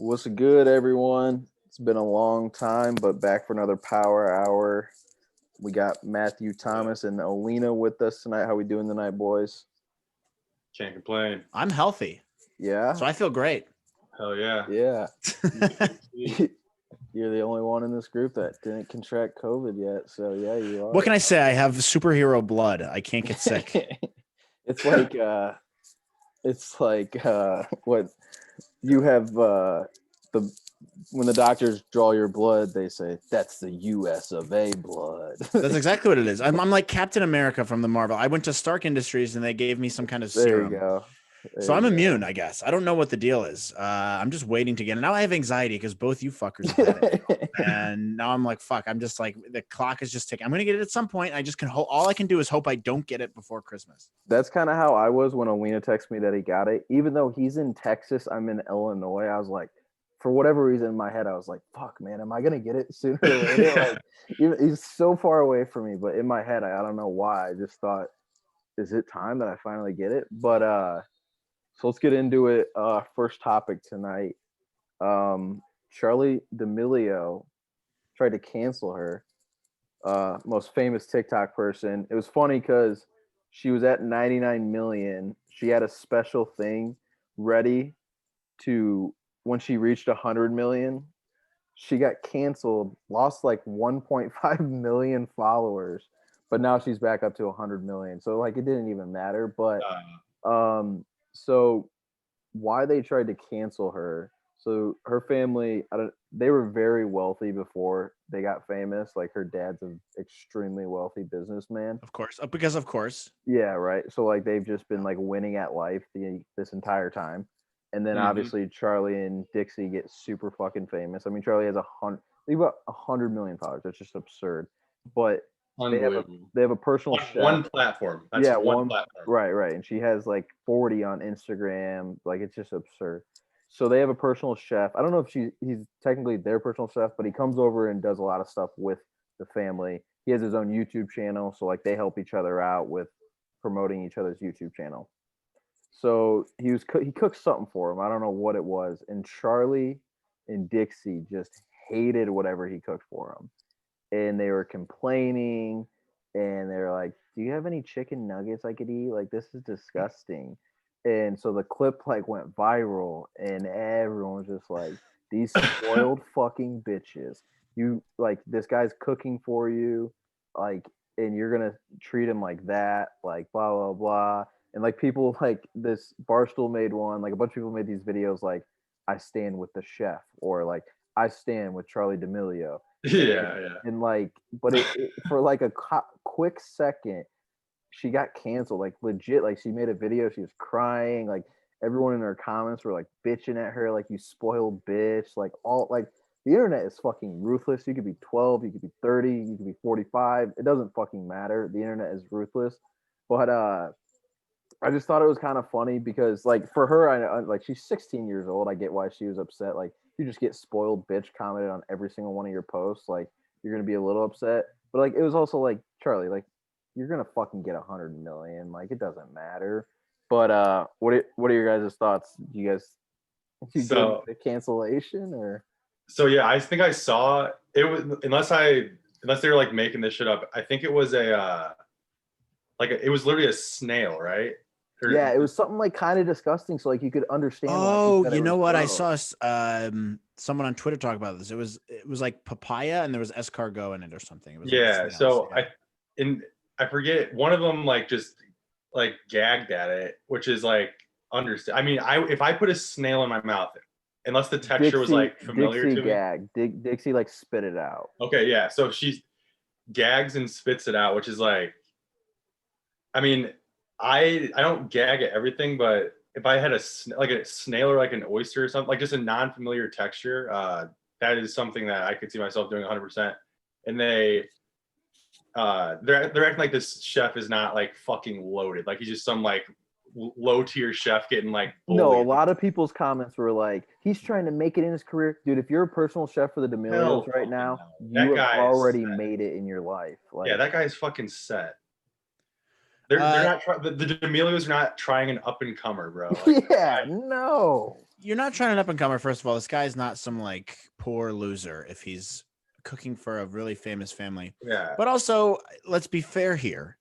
What's good, everyone? It's been a long time, but back for another Power Hour. We got Matthew Thomas and Olina with us tonight. How we doing tonight, boys? Can't complain. I'm healthy, Yeah, so I feel great. Hell yeah. yeah. You're the only one in this group that didn't contract COVID yet, so yeah, you are. What can I say? I have superhero blood. I can't get sick. It's like what you have the when the doctors draw your blood, they say that's the US of A blood. That's exactly what it is. I'm like Captain America from the Marvel. I went to Stark Industries and they gave me some kind of There serum. you go. So I'm immune, I guess. I don't know what the deal is. I'm just waiting to get it. Now I have anxiety because both you fuckers have had it. And now I'm like, fuck. I'm just like, the clock is just ticking. I'm going to get it at some point. I just can all I can do is hope I don't get it before Christmas. That's kind of how I was when Alina texted me that he got it. Even though he's in Texas, I'm in Illinois. I was like, for whatever reason in my head, I was like, fuck, man, am I going to get it sooner or later? Like, he's so far away from me. But in my head, I don't know why. I just thought, is it time that I finally get it? But so let's get into it. First topic tonight. Charli D'Amelio tried to cancel her. Most famous TikTok person. It was funny because she was at 99 million. She had a special thing ready to when she reached 100 million. She got canceled, lost like 1.5 million followers, but now she's back up to 100 million. So like it didn't even matter. But so why they tried to cancel her? So her family, they were very wealthy before they got famous. Like her dad's an extremely wealthy businessman. Of course, because of course. Yeah, right. So like they've just been like winning at life this entire time, and then obviously Charli and Dixie get super fucking famous. I mean, Charli has about 100 million followers. That's just absurd. But they have a personal chef. One platform. That's one platform. Right. And she has like 40 on Instagram. Like it's just absurd. So they have a personal chef. I don't know if he's technically their personal chef, but he comes over and does a lot of stuff with the family. He has his own YouTube channel, so like they help each other out with promoting each other's YouTube channel. So he cooked something for him. I don't know what it was, and Charli and Dixie just hated whatever he cooked for them, and they were complaining, and they were like, "Do you have any chicken nuggets I could eat? Like this is disgusting." And so the clip like went viral, and everyone was just like, "These spoiled fucking bitches! You like this guy's cooking for you, like, and you're gonna treat him like that, like blah blah blah." And like people like this Barstool made one, like a bunch of people made these videos like, "I stand with the chef," or like, "I stand with Charli D'Amelio." Yeah. And like, but for like a quick second, she got canceled, like legit. Like she made a video, she was crying, like everyone in her comments were like bitching at her, like you spoiled bitch, like all like the internet is fucking ruthless. You could be 12, you could be 30, you could be 45. It doesn't fucking matter. The internet is ruthless. But I just thought it was kind of funny because like for her, I like she's 16 years old. I get why she was upset. Like you just get spoiled bitch commented on every single one of your posts, like you're gonna be a little upset. But like it was also like Charli, like you're gonna fucking get 100 million. Like it doesn't matter. But what are your guys' thoughts? Do you guys So the cancellation or? So yeah, I think I saw it was unless they were like making this shit up. I think it was it was literally a snail, right? Yeah, it was something like kind of disgusting, so like you could understand. Oh, you know what? Gross. I saw someone on Twitter talk about this. It was like papaya, and there was escargot in it or something. It was yeah. So yeah. I forget one of them like just like gagged at it, which is like understand. I mean, if I put a snail in my mouth, unless the texture was like familiar Dixie to me. Gag. Dixie like spit it out. Okay, yeah. So she gags and spits it out, which is like, I mean, I don't gag at everything, but if I had a snail or like an oyster or something, like just a non-familiar texture, that is something that I could see myself doing 100%. And they're acting like this chef is not like fucking loaded, like he's just some like low tier chef getting like bullied. No, a lot of people's comments were like, he's trying to make it in his career. Dude, if you're a personal chef for the D'Amelios right now, you have already made it in your life. Like, yeah, that guy's fucking set. They're not the D'Amelios are not trying an up and comer, bro. Like, yeah, no. you're not trying an up and comer. First of all, this guy's not some like poor loser if he's cooking for a really famous family. Yeah. But also, let's be fair here.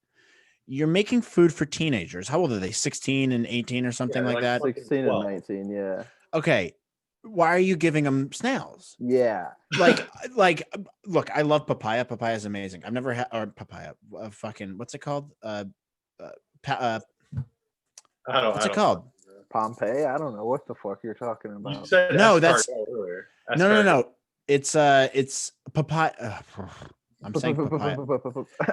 You're making food for teenagers. How old are they? 16 and 18 or something they're like that? 16 and 12. 19, yeah. Okay. Why are you giving them snails? Yeah. Like, look, I love papaya. Papaya is amazing. I've never had or papaya. Fucking, what's it called? I don't. What's I it don't called? Pompeii? I don't know what the fuck you're talking You about. said No, that's escargot earlier. no. It's papaya. I'm saying papaya.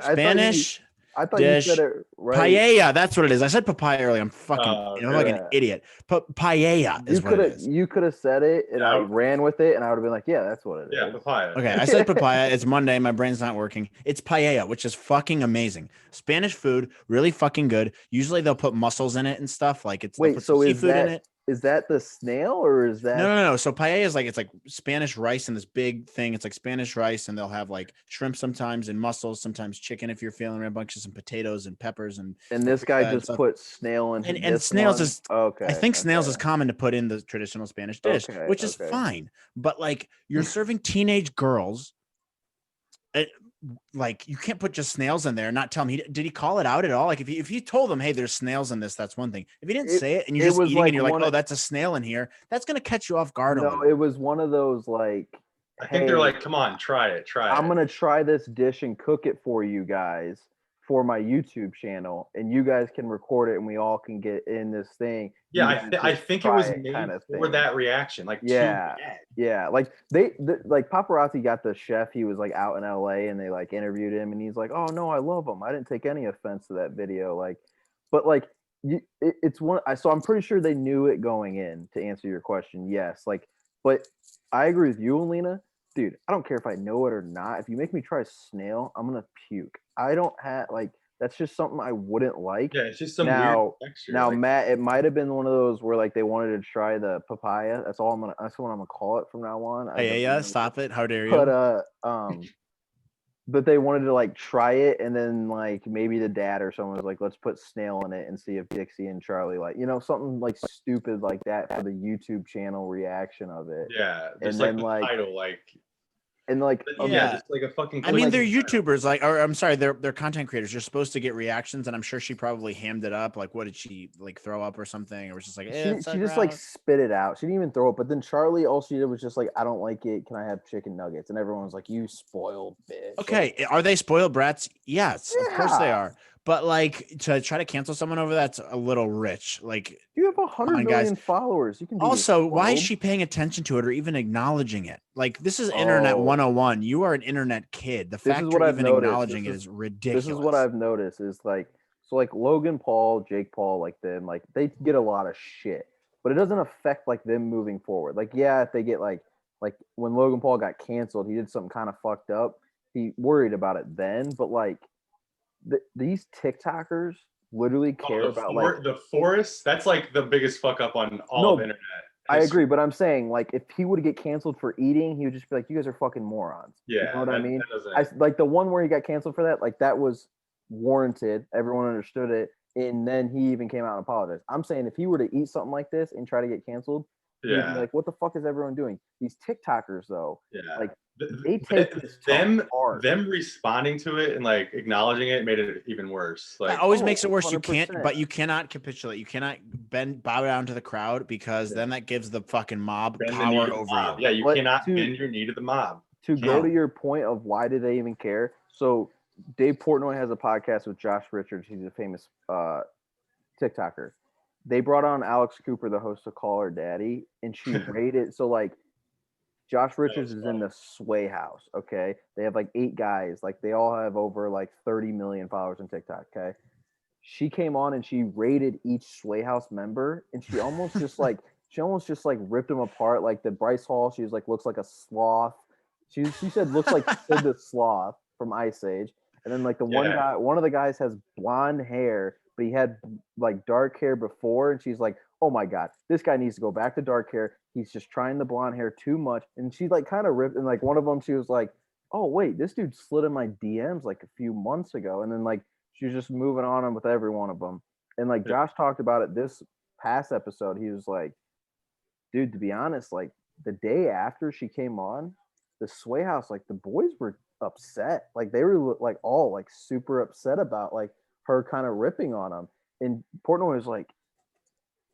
Spanish I thought you dish. said it right. Paella, that's what it is. I said papaya earlier. I'm fucking, I'm like an yeah. idiot. Paella is what it is. You could have said it, and I ran with it, and I would have been like, "Yeah, that's what it is." Yeah, papaya. Okay, I said papaya. It's Monday. My brain's not working. It's paella, which is fucking amazing. Spanish food, really fucking good. Usually they'll put mussels in it and stuff. Like they'll Wait, put so some is seafood in it. that the snail or is that No. So paella is like, it's like Spanish rice in this big thing. It's like Spanish rice, and they'll have like shrimp sometimes and mussels, sometimes chicken if you're feeling it, a bunch of some potatoes and peppers and this guy and just stuff. put snail in And snails is okay. I think snails is okay. common to put in the traditional Spanish dish, Okay, which is okay. fine. But like you're serving teenage girls, like you can't put just snails in there and not tell them. Did he call it out at all? Like if he told them, hey, there's snails in this, that's one thing. If he didn't say it and you're just was eating like and you're like, one oh, of- that's a snail in here, that's gonna catch you off guard a No, little. it was one of those like, I think they're like, come on, try it. I'm gonna try this dish and cook it for you guys for my YouTube channel, and you guys can record it, and we all can get in this thing. Yeah, I think it was made kind of for that reaction. Like, yeah, too bad. yeah. Like like paparazzi got the chef. He was like out in LA, and they like interviewed him, and he's like, "Oh no, I love him. I didn't take any offense to that video." Like, but like, it's one. So I'm pretty sure they knew it going in. To answer your question, yes. Like, but I agree with you, Alina. Dude, I don't care if I know it or not. If you make me try a snail, I'm gonna puke. I don't have like that's just something I wouldn't like. Yeah, it's just some weird texture. Now, like, Matt, it might have been one of those where like they wanted to try the papaya. That's what I'm gonna call it from now on. Yeah, stop it. How dare you? But they wanted to like try it, and then like maybe the dad or someone was like, let's put snail in it and see if Dixie and Charlie like, something like stupid like that for the YouTube channel reaction of it. Yeah, just and like then the title, like. And like, yeah, just like a fucking. I mean, they're YouTubers, like, or I'm sorry, they're content creators. You're supposed to get reactions, and I'm sure she probably hammed it up. Like, what did she like throw up or something? Or was just like, she just like spit it out. She didn't even throw it. But then Charlie, all she did was just like, I don't like it. Can I have chicken nuggets? And everyone was like, you spoiled bitch. Okay, like, are they spoiled brats? Yes, of course they are. But like to try to cancel someone over that's a little rich. Like you have 100 million followers. You can also, why is she paying attention to it or even acknowledging it? Like this is internet 101. You are an internet kid. The fact you're even acknowledging it is ridiculous. This is what I've noticed is like like Logan Paul, Jake Paul, like them, like they get a lot of shit, but it doesn't affect like them moving forward. Like yeah, if they get like when Logan Paul got canceled, he did something kind of fucked up. He worried about it then, but like these TikTokers literally care about like the forest. That's like the biggest fuck up on all of internet. I agree, but I'm saying like if he would get canceled for eating, he would just be like, "You guys are fucking morons." Yeah, you know what I mean. I like the one where he got canceled for that. Like that was warranted. Everyone understood it, and then he even came out and apologized. I'm saying if he were to eat something like this and try to get canceled, yeah, like what the fuck is everyone doing? These TikTokers though, yeah, like they take them responding to it and like acknowledging it made it even worse. Like that always makes it worse. 100%. You cannot capitulate. You cannot bow down to the crowd because then that gives the fucking mob power over you. Yeah, you cannot bend your knee to the mob. To go to your point of why do they even care? So Dave Portnoy has a podcast with Josh Richards. He's a famous TikToker. They brought on Alex Cooper, the host of Call Her Daddy, and she rated. So like Josh Richards is in the Sway house. Okay. They have like 8 guys. Like they all have over like 30 million followers on TikTok. Okay. She came on and she rated each Sway house member, and she almost just like ripped them apart. Like the Bryce Hall, she was like, looks like a sloth. She said looks like Sid the Sloth from Ice Age. And then like one of the guys has blonde hair, but he had like dark hair before, and she's like, oh my God, this guy needs to go back to dark hair. He's just trying the blonde hair too much. And she like kind of ripped, and like one of them, she was like, oh wait, this dude slid in my DMs like a few months ago. And then like she was just moving on with every one of them. And like Josh talked about it this past episode. He was like, dude, to be honest, like the day after she came on, the Sway House, like the boys were upset. Like they were like all like super upset about like her kind of ripping on them. And Portnoy was like,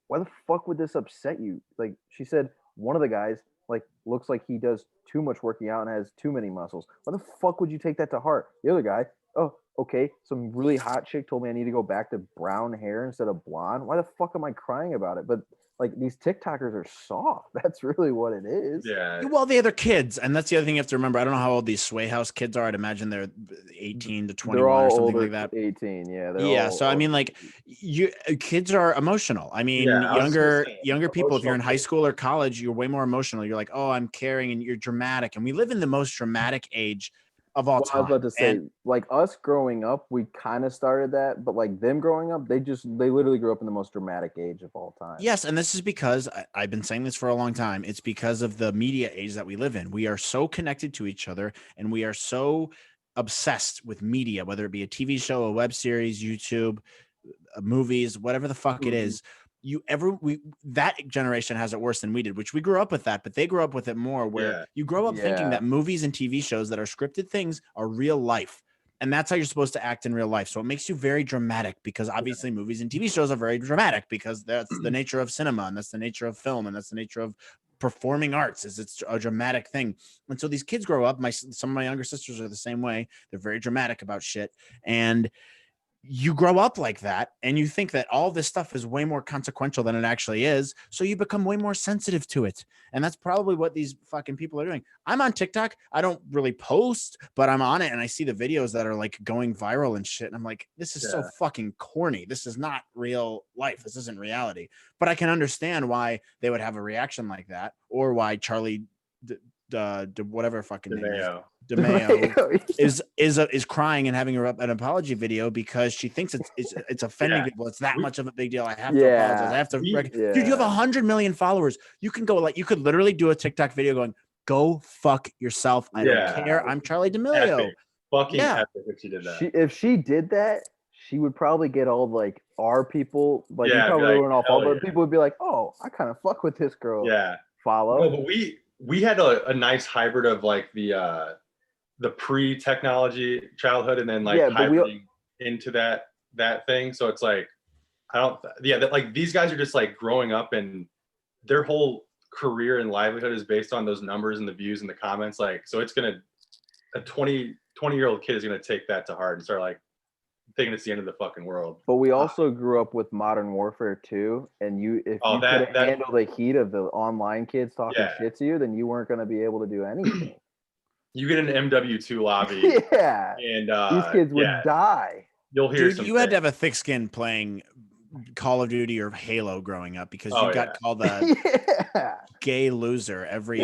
why the fuck would this upset you? Like she said, one of the guys like looks like he does too much working out and has too many muscles. Why the fuck would you take that to heart? The other guy, oh, okay, some really hot chick told me I need to go back to brown hair instead of blonde. Why the fuck am I crying about it? But like these TikTokers are soft. That's really what it is. Yeah. Well, the other kids, and that's the other thing you have to remember. I don't know how old these Sway House kids are. I'd imagine they're 18 to 21 They're all or something older, like that. 18. Yeah. Yeah. So I mean, like, you kids are emotional. I mean, Yeah, I was gonna say, younger people, if you're in emotional high school or college, you're way more emotional. You're like, oh, I'm caring, and you're dramatic. And we live in the most dramatic age of all Well, I was time. about to say, And like us growing up, we kind of started that, but like them growing up, they literally grew up in the most dramatic age of all time. yes, and this is because I've been saying this for a long time. It's because of the media age that we live in. We are so connected to each other, and we are so obsessed with media, whether it be a TV show, a web series, YouTube, movies, whatever the fuck it Mhm. is. That generation has it worse than we did, which we grew up with that, but they grew up with it more, where Yeah. you grow up thinking Yeah. that movies and TV shows that are scripted things are real life. And that's how you're supposed to act in real life. So it makes you very dramatic, because obviously movies and TV shows are very dramatic, because that's the nature of cinema, and that's the nature of film, and that's the nature of performing arts, is it's a dramatic thing. And so these kids grow up, some of my younger sisters are the same way. They're very dramatic about shit. And you grow up like that, and you think that all this stuff is way more consequential than it actually is. So you become way more sensitive to it. And that's probably what these fucking people are doing. I'm on TikTok. I don't really post, but I'm on it, and I see the videos that are like going viral and shit. And I'm like, this is so fucking corny. This is not real life. This isn't reality. But I can understand why they would have a reaction like that, or why Charlie, whatever fucking name is, DeMayo is crying and having an apology video, because she thinks it's offending people. It's that much of a big deal. I have to apologize. I have to. Dude, you have 100 million followers. You can go, like, you could literally do a TikTok video going, "Go fuck yourself. I don't care. I'm Charli D'Amelio." Epic. Fucking Yeah. epic if she did that. If she did that, she would probably get all like our people, like Yeah, you probably like, went off hell all, but yeah. people would be like, "Oh, I kind of fuck with this girl." Yeah. Follow. No, but we had a nice hybrid of like the pre-technology childhood, and then like hybriding into that thing. So it's like, that like these guys are just like growing up, and their whole career and livelihood is based on those numbers and the views and the comments. Like, so it's gonna, a 20-year-old kid is gonna take that to heart and start like thinking it's the end of the fucking world. But we also grew up with Modern Warfare 2, and if you couldn't handle the heat of the online kids talking shit to you, then you weren't going to be able to do anything. You get an MW2 lobby, and these kids would die. You'll hear you had to have a thick skin playing Call of Duty or Halo growing up, because you got called a gay loser every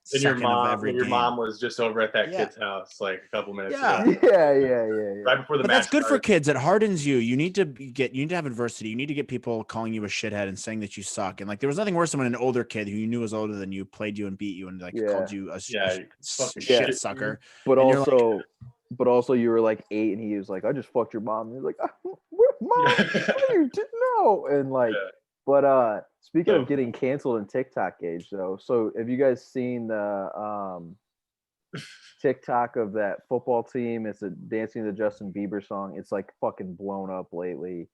second of every game. Your mom was just over at that kid's house like a couple minutes ago. Right before the but match that's good started. for kids. It hardens you. You need to have adversity. You need to get people calling you a shithead and saying that you suck. And like, there was nothing worse than when an older kid who you knew was older than you played you and beat you, and like called you a shit sucker. But also you were like 8, and he was like, "I just fucked your mom." And he's like, "Mom, you didn't know." And like, but speaking of getting canceled in TikTok age, though, so have you guys seen the TikTok of that football team? It's a dancing to the Justin Bieber song. It's like fucking blown up lately.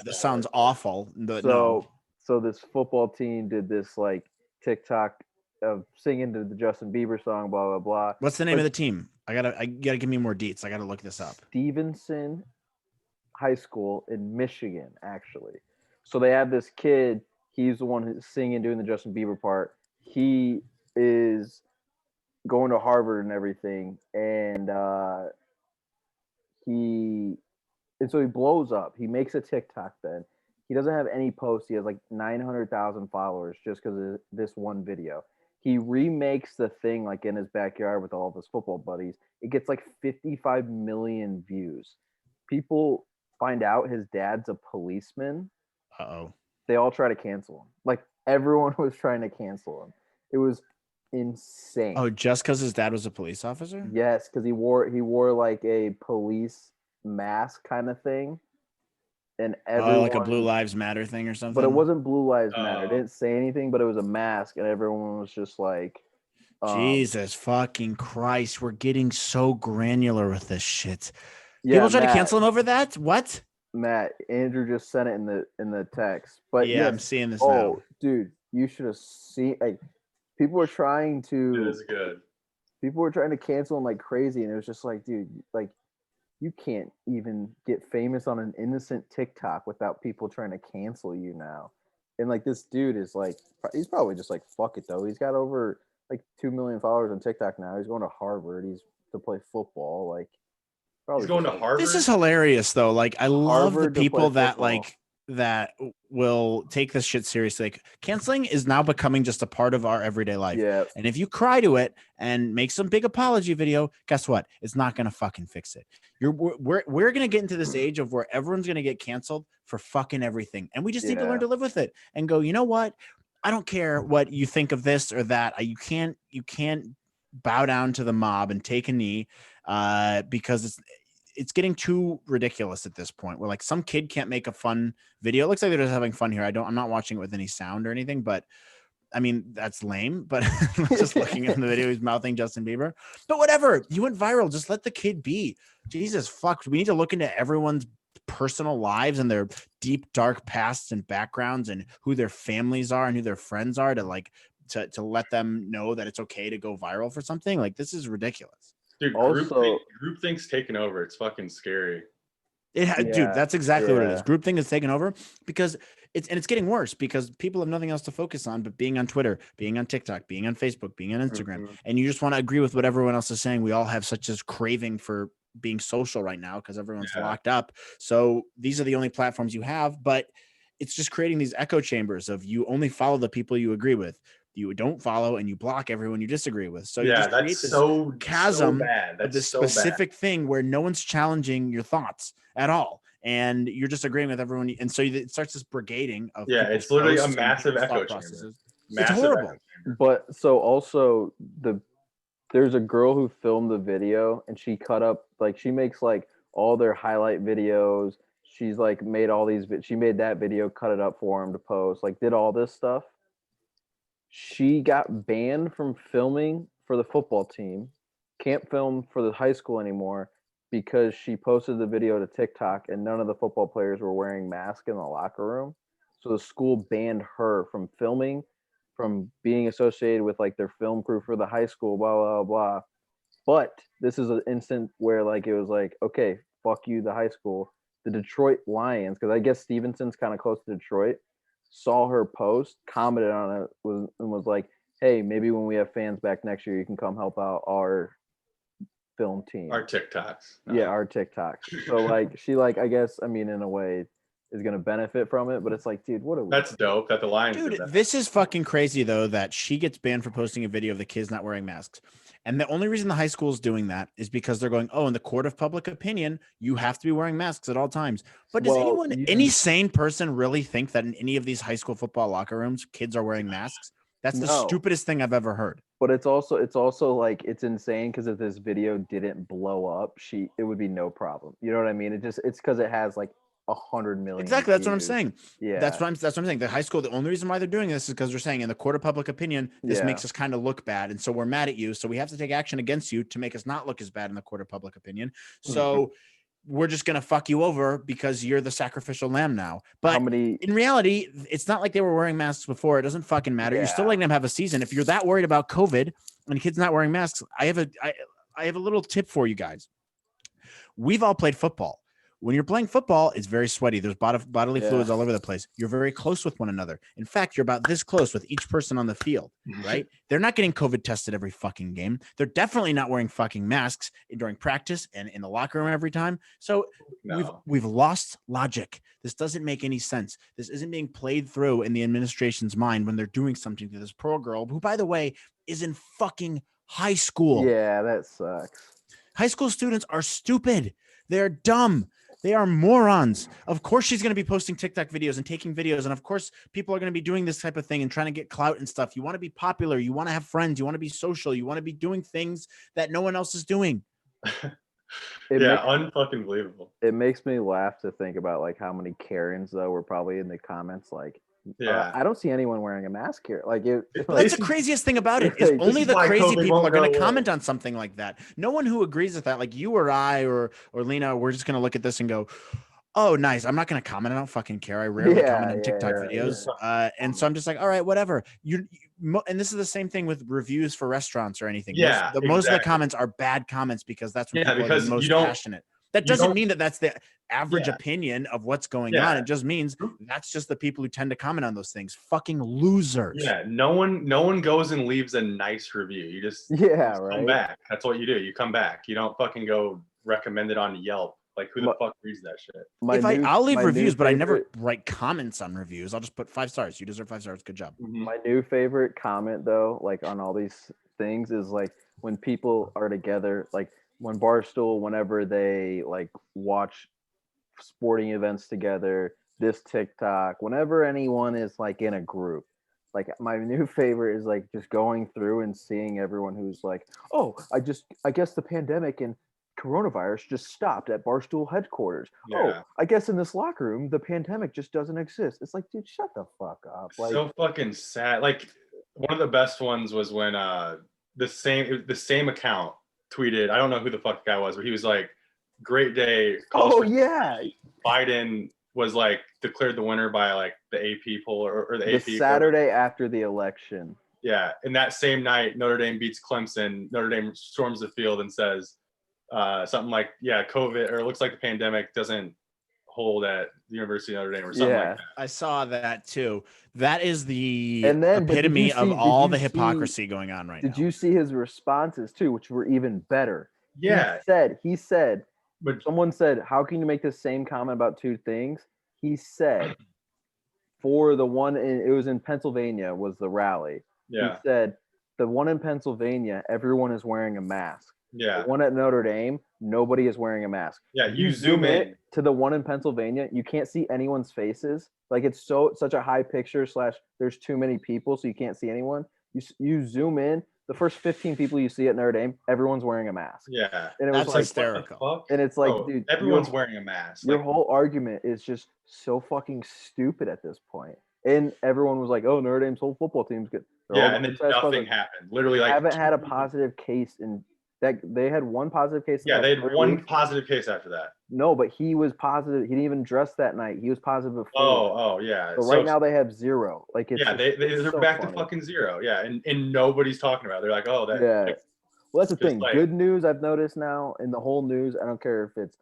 This sounds awful. So this football team did this like TikTok of singing to the Justin Bieber song, blah blah blah. What's the name of the team? I gotta give me more deets. I gotta look this up. Stevenson High School in Michigan, actually. So they have this kid. He's the one who's singing, doing the Justin Bieber part. He is going to Harvard and everything, and so he blows up. He makes a TikTok then. He doesn't have any posts. He has like 900,000 followers just because of this one video. He remakes the thing like in his backyard with all of his football buddies. It gets like 55 million views. People find out his dad's a policeman. They all try to cancel him. Like everyone was trying to cancel him. It was insane. Oh, just because his dad was a police officer? Yes, because he wore like a police mask kind of thing. and Oh, like a everyone, Blue Lives Matter thing or something. but it wasn't Blue Lives Matter. It Oh. didn't say anything, but it was a mask, and everyone was just like, Jesus fucking Christ, we're getting so granular with this shit. yeah, People try to cancel him over that? What? Matt, Andrew just sent it in the text. But Yeah, yes, I'm seeing this now. dude, you should have seen. Like, people were trying It to is good. cancel him like crazy, and it was just like, dude, like, you can't even get famous on an innocent TikTok without people trying to cancel you now. And like, this dude is like, he's probably just like, fuck it though. He's got over like 2 million followers on TikTok now. He's going to Harvard. He's to play football. Like, probably He's going just to like, Harvard. This is hilarious though. Like I love the Harvard to play people that football. like that will take this shit seriously. Like canceling is now becoming just a part of our everyday life. Yeah, And if you cry to it and make some big apology video, guess what? It's not gonna fucking fix it. We're gonna get into this age of where everyone's gonna get canceled for fucking everything, and we just need to learn to live with it and go. You know what? I don't care what you think of this or that. You can't bow down to the mob and take a knee because it's getting too ridiculous at this point where like some kid can't make a fun video. It looks like they're just having fun here. I'm not watching it with any sound or anything, but I mean, that's lame, but just looking at the video, he's mouthing Justin Bieber, but whatever. You went viral. Just let the kid be. Jesus fuck. We need to look into everyone's personal lives and their deep, dark pasts and backgrounds and who their families are and who their friends are to let them know that it's okay to go viral for something. Like, this is ridiculous. Dude, groupthing's taken over. It's fucking scary. Dude, that's exactly what it is. Groupthink is taken over because it's getting worse because people have nothing else to focus on but being on Twitter, being on TikTok, being on Facebook, being on Instagram, and you just want to agree with what everyone else is saying. We all have such a craving for being social right now because everyone's locked up. So these are the only platforms you have, but it's just creating these echo chambers of you only follow the people you agree with. You don't follow and you block everyone you disagree with. So you just create this chasm of this specific thing where no one's challenging your thoughts at all. And you're just agreeing with everyone. And so it starts this brigading of it's literally a massive echo chamber. It's horrible. But so also there's a girl who filmed the video and she cut up, like, she makes like all their highlight videos. She's like made all these, she made that video, cut it up for him to post, like did all this stuff. She got banned from filming for the football team, can't film for the high school anymore because she posted the video to TikTok and none of the football players were wearing masks in the locker room. So the school banned her from filming, from being associated with like their film crew for the high school, blah, blah, blah. But this is an instant where like it was like, okay, fuck you, the high school. The Detroit Lions, because I guess Stevenson's kind of close to Detroit, saw her post, commented on it, and was like, hey, maybe when we have fans back next year, you can come help out our film team. Our TikToks. No. Yeah, our TikToks. So like she like, I guess, I mean, in a way is going to benefit from it, but it's like, dude, what are we That's dope that the Lions did that. This is fucking crazy though that she gets banned for posting a video of the kids not wearing masks. And the only reason the high school is doing that is because they're going, oh, in the court of public opinion, you have to be wearing masks at all times. But does any sane person really think that in any of these high school football locker rooms, kids are wearing masks? That's the stupidest thing I've ever heard. But it's also like, it's insane because if this video didn't blow up, it would be no problem. You know what I mean? It's because it has like 100 million. Exactly. That's what I'm saying. Yeah. That's what I'm saying. The high school, the only reason why they're doing this is because they're saying in the court of public opinion, this makes us kind of look bad. And so we're mad at you. So we have to take action against you to make us not look as bad in the court of public opinion. So we're just going to fuck you over because you're the sacrificial lamb now. But in reality, it's not like they were wearing masks before. It doesn't fucking matter. You're still letting them have a season. If you're that worried about COVID and kids not wearing masks, I have a little tip for you guys. We've all played football. When you're playing football, it's very sweaty. There's bodily fluids all over the place. You're very close with one another. In fact, you're about this close with each person on the field, right? They're not getting COVID tested every fucking game. They're definitely not wearing fucking masks during practice and in the locker room every time. So we've lost logic. This doesn't make any sense. This isn't being played through in the administration's mind when they're doing something to this poor girl, who, by the way, is in fucking high school. Yeah, that sucks. High school students are stupid. They're dumb. They are morons. Of course, she's going to be posting TikTok videos and taking videos. And of course, people are going to be doing this type of thing and trying to get clout and stuff. You want to be popular. You want to have friends. You want to be social. You want to be doing things that no one else is doing. Yeah, unfucking believable. It makes me laugh to think about like how many Karens though were probably in the comments like, Yeah. I don't see anyone wearing a mask here. Like it. But Like, that's the craziest thing about it is This only is the why crazy COVID people won't are going go to away. comment on something like that. No one who agrees with that, like you or I or Lena, we're just going to look at this and go, "Oh, nice." I'm not going to comment. I don't fucking care. I rarely comment on TikTok videos, and so I'm just like, "All right, whatever." And this is the same thing with reviews for restaurants or anything. Yeah, most of the exactly. comments are bad comments because that's when Yeah, people are because the most you don't- passionate. That you doesn't don't- mean that that's the average Yeah. opinion of what's going Yeah. on. It just means that's just the people who tend to comment on those things. Fucking losers. Yeah, no one goes and leaves a nice review. You just right. come back. That's what you do. You come back. You don't fucking go recommend it on Yelp. Like who the fuck reads that shit? I'll leave reviews, but I never favorite- write comments on reviews. I'll just put 5 stars. You deserve 5 stars. Good job. My new favorite comment though, like on all these things, is like when people are together, like when Barstool, whenever they like watch sporting events together, this TikTok, whenever anyone is like in a group, like my new favorite is like just going through and seeing everyone who's like, oh, I guess the pandemic and coronavirus just stopped at Barstool headquarters. Yeah. Oh, I guess in this locker room the pandemic just doesn't exist. It's like, dude, shut the fuck up. Like, So fucking sad. Like one of the best ones was when the same account tweeted, I don't know who the fuck the guy was, but he was like, great day. oh yeah, Biden was like declared the winner by like the AP poll or the AP Saturday after the election. Yeah, and that same night Notre Dame beats Clemson. Notre Dame storms the field and says something like, yeah, COVID, or it looks like the pandemic doesn't hold at the University of Notre Dame or something like that. I saw that too. That is the And then, epitome of all the hypocrisy going on right now. Did you see his responses too, which were even better? Yeah. He said, but someone said, how can you make the same comment about two things? He said, for the one it was in Pennsylvania was the rally. Yeah. He said, the one in Pennsylvania, everyone is wearing a mask. Yeah. The one at Notre Dame, nobody is wearing a mask. Yeah, you zoom in to the one in Pennsylvania, you can't see anyone's faces. Like it's such a high picture / there's too many people, so you can't see anyone. You zoom in, the first 15 people you see at Notre Dame, everyone's wearing a mask. Yeah, and it that's was like, hysterical. And it's like, dude, everyone's wearing a mask. Your whole argument is just so fucking stupid at this point. And everyone was like, "Oh, Notre Dame's whole football team's good." And then nothing happened. Literally, like, haven't had a positive case in that. They had one positive case. Yeah, they had one positive case after that. No, but he was positive. He didn't even dress that night. He was positive before. Oh, yeah. So right now they have 0. Like it's they're so back to fucking 0. Yeah, and nobody's talking about it. They're like, oh, that. Yeah. Like, well, that's the thing. Like, good news I've noticed now in the whole news. I don't care if it's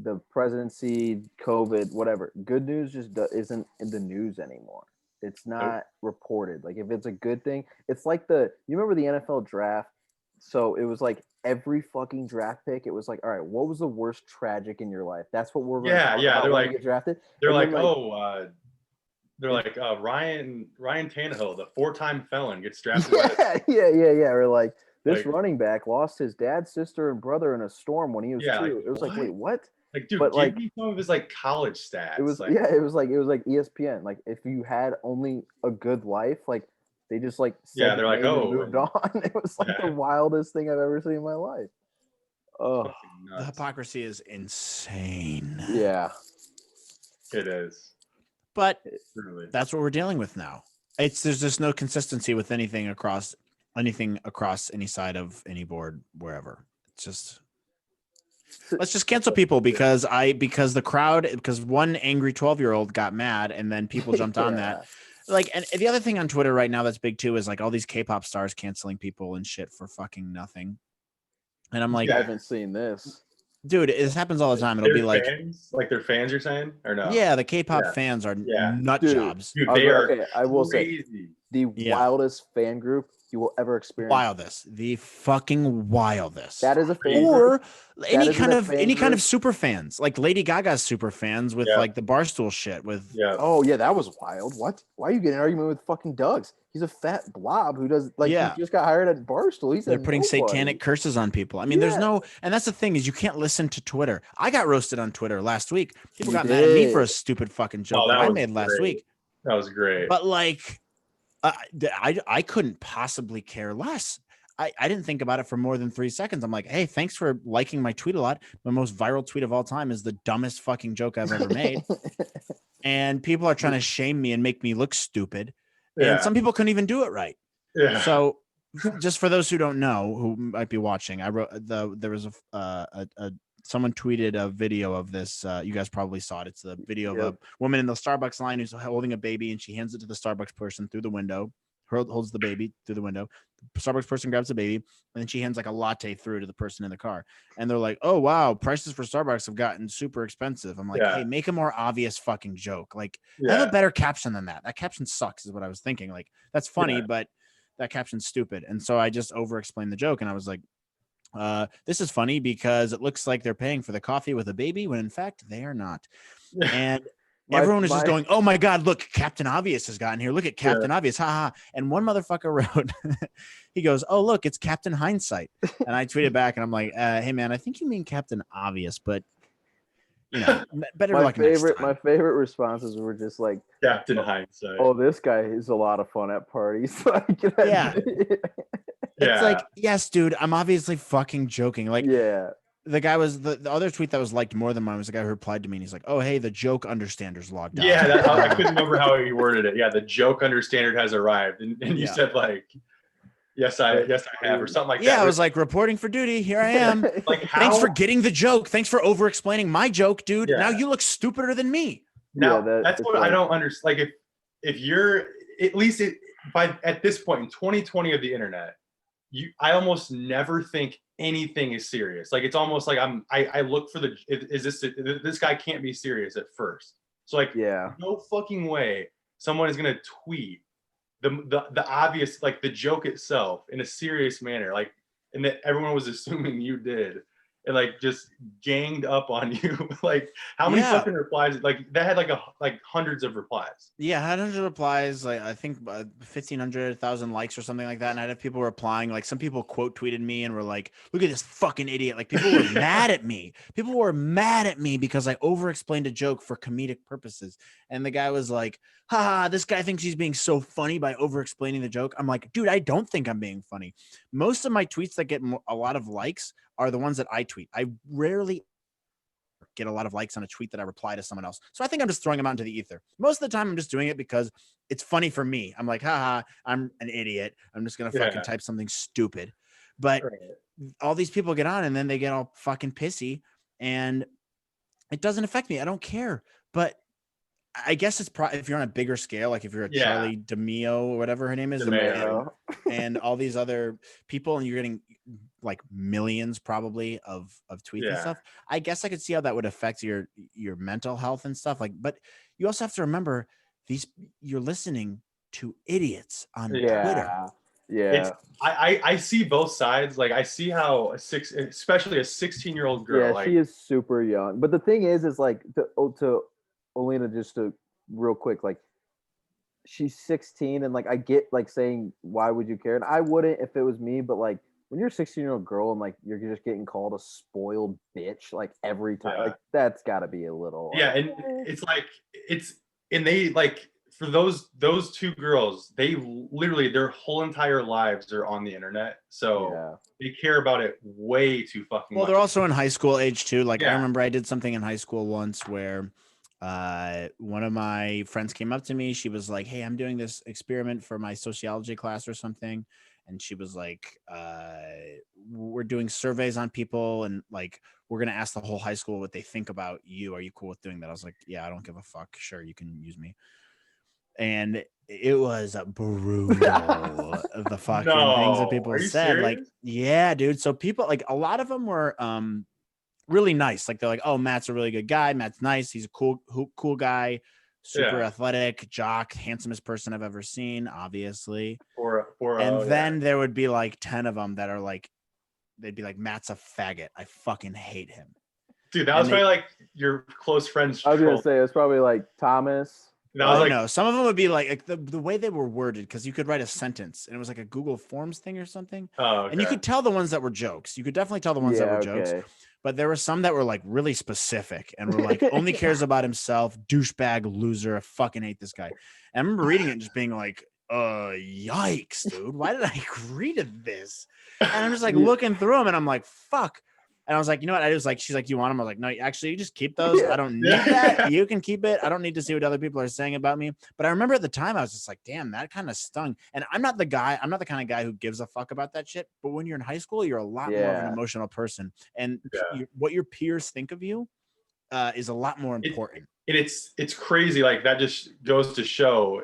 the presidency, COVID, whatever. Good news just isn't in the news anymore. It's not reported. Like if it's a good thing, it's like you remember the NFL draft? So it was like every fucking draft pick. It was like, all right, what was the worst tragic in your life? That's what we're yeah. They're like get drafted. They're like, Ryan Tannehill, the 4-time felon, gets drafted. Yeah. Or like this running back lost his dad, sister, and brother in a storm when he was 2. Like, it was like, wait, what? Like, dude, but give me some of his like college stats. It was like, it was like ESPN. Like if you had only a good life, like they just like they're like, oh, moved on. It was like the wildest thing I've ever seen in my life. Oh, the hypocrisy is insane. Yeah, it is. But that's what we're dealing with now. There's just no consistency with anything across any side of any board wherever. It's just. Let's just cancel people because one angry 12-year-old got mad and then people jumped on that. Like, and the other thing on Twitter right now that's big too is like all these K-pop stars canceling people and shit for fucking nothing. And I'm like, I haven't seen this. Dude, this happens all the time. It'll be like fans? Like their fans, you're saying, or no? Yeah, the K-pop fans are nut jobs. Dude, they are crazy. I will say the wildest fan group you will ever experience. The fucking wildest. That is a fan or group. any kind of super fans, like Lady Gaga's super fans with like the Barstool shit with. Yeah. Oh yeah, that was wild. What? Why are you getting an argument with fucking Doug's? He's a fat blob who does he just got hired at Barstool. They're putting satanic curses on people. I mean, there's no, and that's the thing is you can't listen to Twitter. I got roasted on Twitter last week. People got mad at me for a stupid fucking joke that I made last week. That was great. But like, I couldn't possibly care less. I didn't think about it for more than 3 seconds. I'm like, hey, thanks for liking my tweet a lot. My most viral tweet of all time is the dumbest fucking joke I've ever made. And people are trying to shame me and make me look stupid. And some people couldn't even do it right. Yeah. So just for those who don't know, who might be watching, there was someone tweeted a video of this. You guys probably saw it. It's the video of a woman in the Starbucks line who's holding a baby, and she hands it to the Starbucks person through the window. Holds the baby through the window. The Starbucks person grabs the baby, and then she hands like a latte through to the person in the car. And they're like, "Oh wow, prices for Starbucks have gotten super expensive." I'm like, "Hey, make a more obvious fucking joke. Like, have a better caption than that. That caption sucks." Is what I was thinking. Like, that's funny, but that caption's stupid. And so I just over-explained the joke, and I was like, "This is funny because it looks like they're paying for the coffee with a baby when in fact they are not." And everyone was just going, "Oh my God, look, Captain Obvious has gotten here. Look at Captain Obvious. Ha. And one motherfucker wrote, he goes, "Oh, look, it's Captain Hindsight." And I tweeted back and I'm like, "Hey man, I think you mean Captain Obvious, but you know, better luck next time." My favorite responses were just like, Captain Hindsight. "Oh, this guy is a lot of fun at parties." Like, It's like, yes, dude, I'm obviously fucking joking. Like, the guy was the other tweet that was liked more than mine was the guy who replied to me, and he's like, "Oh, hey, the joke understander's logged out." Yeah, I couldn't remember how he worded it. Yeah, the joke understander has arrived, and you said like, yes, I have, or something like that. Yeah, I was like, reporting for duty. Here I am. Like, thanks for getting the joke. Thanks for over explaining my joke, dude. Yeah. Now you look stupider than me. Now that's what I don't understand. Like, if you're at least at this point in 2020 of the internet, I almost never think anything is serious. Like, it's almost like I look for this guy can't be serious at first. So like, no fucking way someone is gonna tweet the obvious, like the joke itself in a serious manner, like, and that everyone was assuming you did, and like just ganged up on you. Like, how many fucking replies? Like, that had like hundreds of replies. Yeah, had hundreds of replies. Like, I think 1,500, 1,000 likes or something like that. And I had people replying. Like, some people quote tweeted me and were like, "Look at this fucking idiot." Like, people were mad at me. People were mad at me because I over explained a joke for comedic purposes. And the guy was like, "Ha, this guy thinks he's being so funny by over explaining the joke." I'm like, dude, I don't think I'm being funny. Most of my tweets that get a lot of likes are the ones that I tweet. I rarely get a lot of likes on a tweet that I reply to someone else. So I think I'm just throwing them out into the ether. Most of the time I'm just doing it because it's funny for me. I'm like, haha, I'm an idiot. I'm just going to fucking type something stupid. But all these people get on and then they get all fucking pissy, and it doesn't affect me. I don't care. But I guess it's probably, if you're on a bigger scale, like if you're a Charli D'Amelio or whatever her name is, and all these other people, and you're getting like millions probably of tweets and stuff, I guess I could see how that would affect your mental health and stuff. Like, but you also have to remember you're listening to idiots on Twitter. Yeah. I see both sides. Like, I see how especially a 16-year-old girl. Yeah, she is super young. But the thing is like, to Olena, just to real quick, like, she's 16, and like, I get like saying, why would you care? And I wouldn't if it was me, but like, when you're a 16-year-old girl and like you're just getting called a spoiled bitch like every time, like, that's got to be a little. And it's like, and they like, for those two girls, they literally, their whole entire lives are on the internet, so they care about it way too fucking much. They're also in high school age too. Like, I remember I did something in high school once where one of my friends came up to me. She was like, "Hey, I'm doing this experiment for my sociology class or something." And she was like, "We're doing surveys on people, and like, we're going to ask the whole high school what they think about you. Are you cool with doing that?" I was like, "Yeah, I don't give a fuck. Sure, you can use me." And it was brutal. The fucking things that people said. Serious? Like, yeah, dude. So people, like, a lot of them were really nice. Like, they're like, "Oh, Matt's a really good guy. Matt's nice. He's a cool guy. Super athletic, jock, handsomest person I've ever seen, obviously." And then there would be like 10 of them that are like, they'd be like, "Matt's a faggot. I fucking hate him." Dude, that was probably like your close friends. I was going to say, it's probably like Thomas. No, some of them would be like the way they were worded, because you could write a sentence and it was like a Google Forms thing or something. Oh, okay. And you could tell the ones that were jokes. You could definitely tell the ones that were jokes. But there were some that were like really specific and were like, only cares about himself, douchebag, loser. I fucking hate this guy. And I remember reading it and just being like, yikes, dude. Why did I agree to this? And I'm just like looking through them and I'm like, fuck. And I was like, you know what? I was like, she's like, you want them? I was like, no, actually, you just keep those. I don't need that. You can keep it. I don't need to see what other people are saying about me. But I remember at the time, I was just like, damn, that kind of stung. And I'm not the kind of guy who gives a fuck about that shit. But when you're in high school, you're a lot more of an emotional person. And what your peers think of you is a lot more important. It's crazy. Like that just goes to show,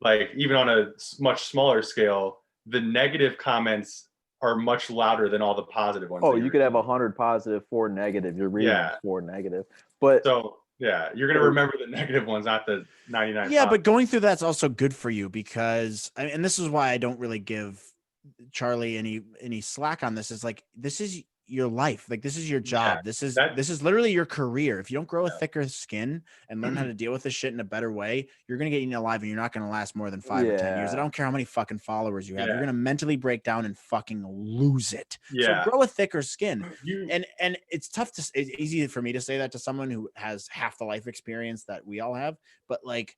like even on a much smaller scale, the negative comments are much louder than all the positive ones. Oh, you could have 100 positive, 4 negative. You're reading 4 negative. But so you're gonna remember the negative ones, not the 99. Yeah, but going through that's also good for you because and this is why I don't really give Charli any slack on this. Is like, this is your life. Like, this is your job. This is literally your career. If you don't grow a thicker skin and learn how to deal with this shit in a better way, you're going to get eaten alive and you're not going to last more than 5 or 10 years. I don't care how many fucking followers you have. You're going to mentally break down and fucking lose it. So grow a thicker skin. And it's tough it's easy for me to say that to someone who has half the life experience that we all have, but like,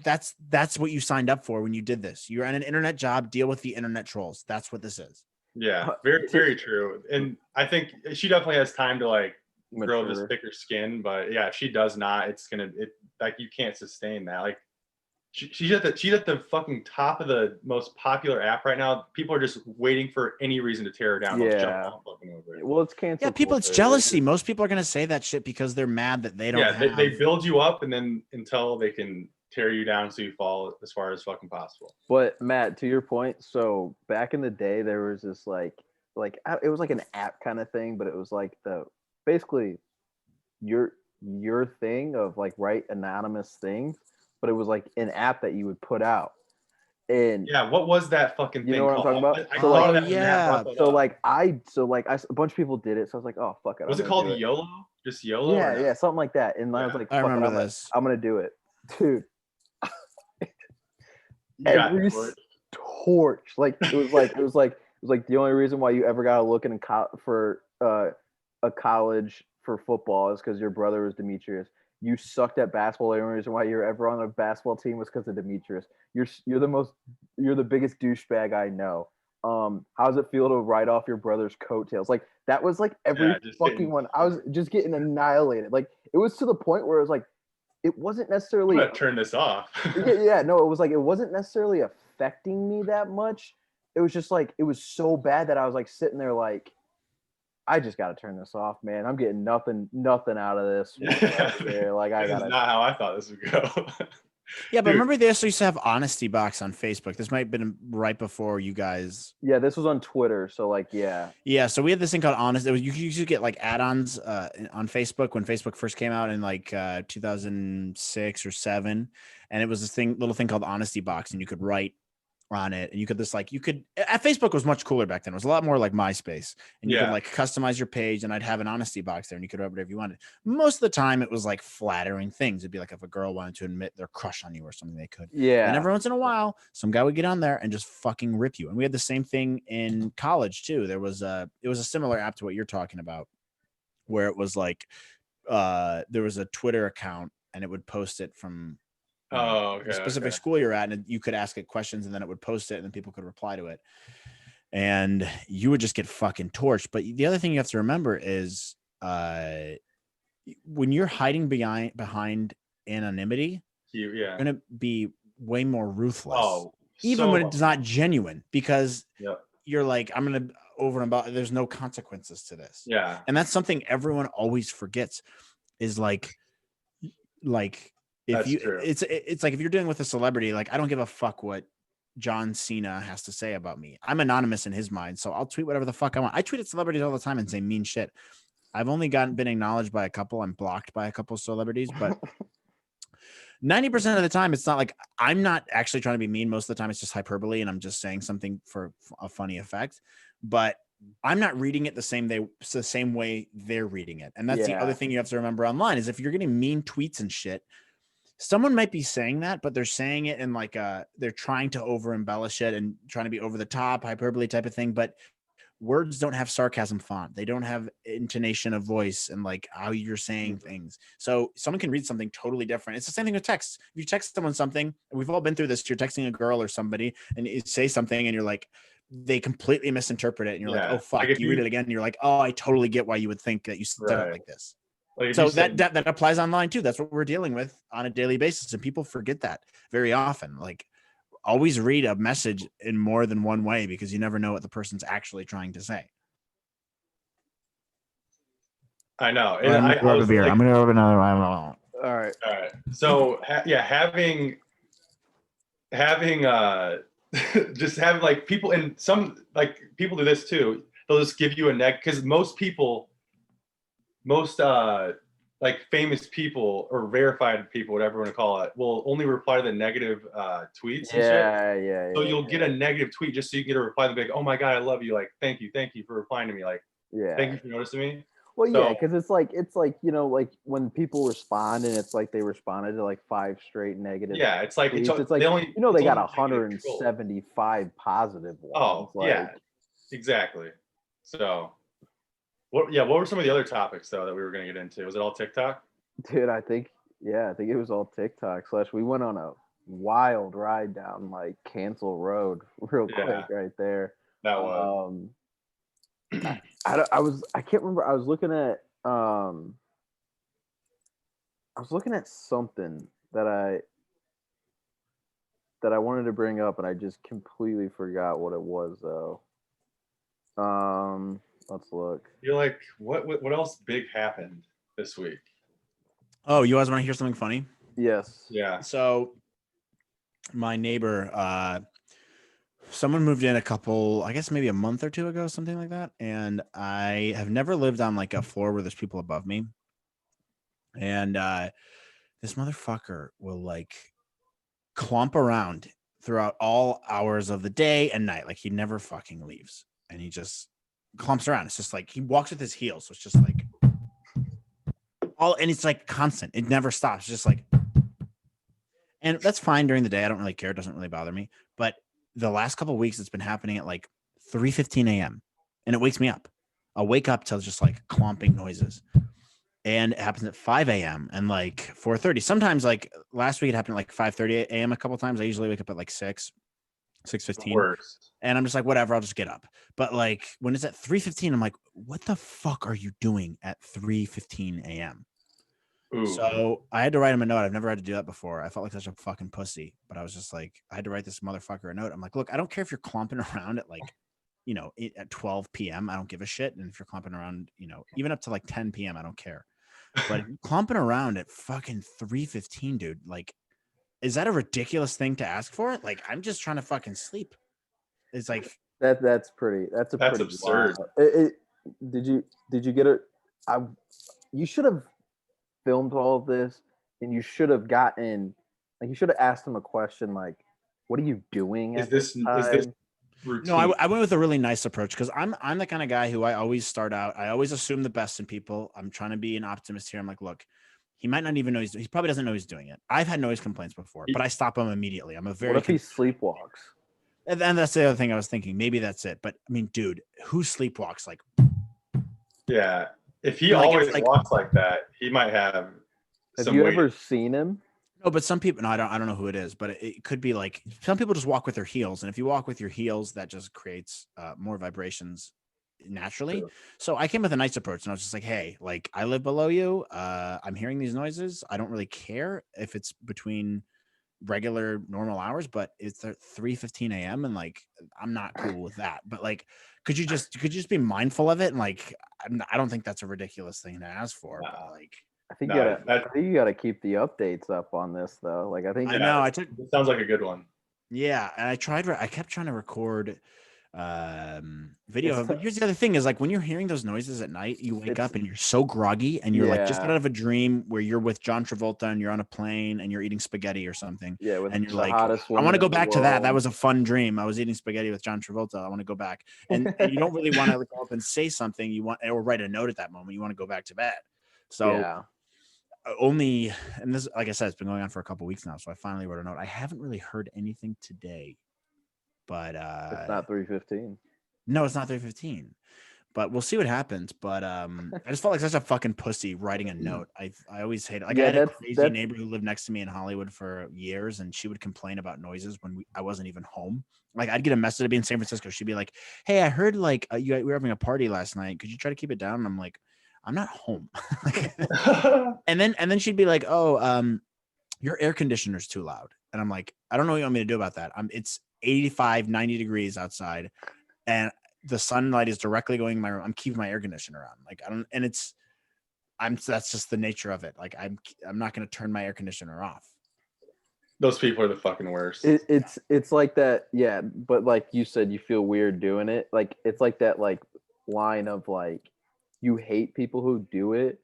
that's what you signed up for when you did this. You're on an internet job, deal with the internet trolls. That's what this is. Yeah, very, very true. And I think she definitely has time to like grow this thicker skin, but yeah, if she does not, it's like you can't sustain that. Like she's at the fucking top of the most popular app right now. People are just waiting for any reason to tear her down. Well, it's canceled. Yeah, it's jealousy. Most people are gonna say that shit because they're mad that they don't. Yeah, they build you up and then until they can tear you down so you fall as far as fucking possible. But Matt, to your point, so back in the day there was this like it was like an app kind of thing, but it was like basically your thing of like write anonymous things, but it was like an app that you would put out. And what was that fucking thing? You know what called? I'm talking about? So a bunch of people did it, so I was like, oh fuck it. Was it called YOLO? Just YOLO? Yeah, something like that. And I was like, I remember this. I'm gonna do it, dude. Every torch, like it was like the only reason why you ever got to look for a college for football is because your brother was Demetrius. You sucked at basketball. The only reason why you're ever on a basketball team was because of Demetrius. You're the biggest douchebag I know. How does it feel to write off your brother's coattails? Like that was like every fucking one. I was just getting annihilated. Like it was to the point where it was like, it wasn't necessarily. I'm gonna turn this off. No, it was like it wasn't necessarily affecting me that much. It was just like it was so bad that I was like sitting there like, I just got to turn this off, man. I'm getting nothing out of this. Like I got. This is not how I thought this would go. Yeah, but remember they also used to have Honesty Box on Facebook. This might have been right before you guys. Yeah, this was on Twitter. So like, yeah. Yeah, so we had this thing called Honest. You could get like add-ons on Facebook when Facebook first came out in like 2006 or 7, and it was this little thing called Honesty Box, and you could write on it, and Facebook was much cooler back then. It was a lot more like MySpace, and you could like customize your page, and I'd have an honesty box there, and you could write whatever you wanted. Most of the time it was like flattering things. It'd be like if a girl wanted to admit their crush on you or something, they could. And every once in a while some guy would get on there and just fucking rip you. And we had the same thing in college too. It was a similar app to what you're talking about, where it was like there was a Twitter account and it would post it from the specific school you're at, and you could ask it questions, and then it would post it, and then people could reply to it, and you would just get fucking torched. But the other thing you have to remember is when you're hiding behind anonymity, you're gonna be way more ruthless, even when it's not genuine, because you're like, I'm gonna over and above. There's no consequences to this. And that's something everyone always forgets. Is like. It's like if you're dealing with a celebrity, like I don't give a fuck what John Cena has to say about me. I'm anonymous in his mind, so I'll tweet whatever the fuck I want. I tweet at celebrities all the time and say mean shit. I've only been acknowledged by a couple. I'm blocked by a couple of celebrities, but 90% of the time, it's not like I'm not actually trying to be mean. Most of the time, it's just hyperbole, and I'm just saying something for a funny effect. But I'm not reading it the same way they're reading it, and that's the other thing you have to remember online is if you're getting mean tweets and shit. Someone might be saying that, but they're saying it in like they're trying to over embellish it and trying to be over the top hyperbole type of thing. But words don't have sarcasm font. They don't have intonation of voice and like how you're saying things. So someone can read something totally different. It's the same thing with text. If you text someone something, we've all been through this. You're texting a girl or somebody and you say something and you're like, they completely misinterpret it. And you're like, oh, fuck. Like you read it again. And you're like, oh, I totally get why you would think that you said it like this. Like So that applies online too. That's what we're dealing with on a daily basis. And people forget that very often. Like, always read a message in more than one way because you never know what the person's actually trying to say. I know. I'm gonna grab a beer. I'm gonna grab another one. All right. So having just having like people, and some like people do this too. They'll just give you a because most like famous people or verified people, whatever you want to call it, will only reply to the negative tweets. Yeah. So you'll get a negative tweet just so you can get a reply. They'll be like, "Oh my god, I love you! Like, thank you for replying to me. Like, thank you for noticing me." Well, yeah, because it's like like when people respond and it's like they responded to like 5 straight negative. Yeah, it's like tweets. It's like they got 175 positive ones. Oh, like, yeah, exactly. So. What were some of the other topics though that we were going to get into? Was it all TikTok? Dude, I think it was all TikTok. / we went on a wild ride down like Cancel Road real quick right there. That was. I can't remember. I was looking at something that I wanted to bring up and I just completely forgot what it was though. Let's look. You're like, what else big happened this week? Oh, you guys want to hear something funny? Yes. Yeah. So my neighbor, someone moved in I guess maybe a month or 2 ago, something like that. And I have never lived on like a floor where there's people above me. And this motherfucker will like clump around throughout all hours of the day and night. Like he never fucking leaves. And he just clumps around. It's just like he walks with his heels. So it's just like and it's like constant. It never stops. It's just like, and that's fine during the day. I don't really care. It doesn't really bother me. But the last couple of weeks, it's been happening at like 3:15 a.m. and it wakes me up. I'll wake up to just like clomping noises. And it happens at 5 a.m. and like 4:30. Sometimes like last week it happened at like 5:30 a.m. a couple of times. I usually wake up at like 6:15. And I'm just like, whatever, I'll just get up. But like when it's at 3:15, I'm like, what the fuck are you doing at 3:15 a.m.? So I had to write him a note. I've never had to do that before. I felt like such a fucking pussy, but I was just like, I had to write this motherfucker a note. I'm like, look, I don't care if you're clumping around at like, at 12 p.m. I don't give a shit. And if you're clumping around, even up to like 10 p.m., I don't care. But clumping around at fucking 3:15, dude, like, is that a ridiculous thing to ask for? Like, I'm just trying to fucking sleep. It's like that's pretty absurd. Did you get it? You should have filmed all of this, and you should have you should have asked him a question like, "What are you doing?" Is this routine? No, I went with a really nice approach because I'm the kind of guy who I always start out. I always assume the best in people. I'm trying to be an optimist here. I'm like, look. He might not even know he probably doesn't know he's doing it. I've had noise complaints before, but I stop him immediately. I'm a very. What if he sleepwalks? And that's the other thing I was thinking. Maybe that's it. But I mean, dude, who sleepwalks like? Yeah, if he always walks like that, he might have. Have you ever seen him? No, but some people. No, I don't know who it is, but it could be like some people just walk with their heels, and if you walk with your heels, that just creates more vibrations naturally. True. So I came with a nice approach and I was just like, hey, like I live below you. I'm hearing these noises. I don't really care if it's between regular normal hours, but it's at 3:15 a.m. and like I'm not cool with that. But like could you just be mindful of it? And like I don't think that's a ridiculous thing to ask for. But like I think you gotta keep the updates up on this though. Like I think it sounds like a good one. Yeah, and I kept trying to record video, but here's the other thing is like when you're hearing those noises at night, you wake up and you're so groggy and you're like just out of a dream where you're with John Travolta and you're on a plane and you're eating spaghetti or something. Yeah, and you're like, I want to go back to that. That was a fun dream. I was eating spaghetti with John Travolta. I want to go back. And you don't really want to go up and say something you want or write a note at that moment. You want to go back to bed. So only, and this, like I said, it's been going on for a couple weeks now. So I finally wrote a note. I haven't really heard anything today. But it's not 3:15. No, it's not 3:15. But we'll see what happens. But I just felt like such a fucking pussy writing a note. I always hate it. Like I Yeah, had a that's crazy neighbor who lived next to me in Hollywood for years, and she would complain about noises when I wasn't even home. Like I'd get a message to be in San Francisco. She'd be like, "Hey, I heard like we were having a party last night. Could you try to keep it down?" And I'm like, "I'm not home." and then she'd be like, "Oh, your air conditioner's too loud." And I'm like, "I don't know what you want me to do about that. It's 85, 90 degrees outside, and the sunlight is directly going in my room. I'm keeping my air conditioner on. Like I don't, and that's just the nature of it. Like I'm not going to turn my air conditioner off." Those people are the fucking worst. It's like that, yeah. But like you said, you feel weird doing it. Like it's like that like line of like you hate people who do it.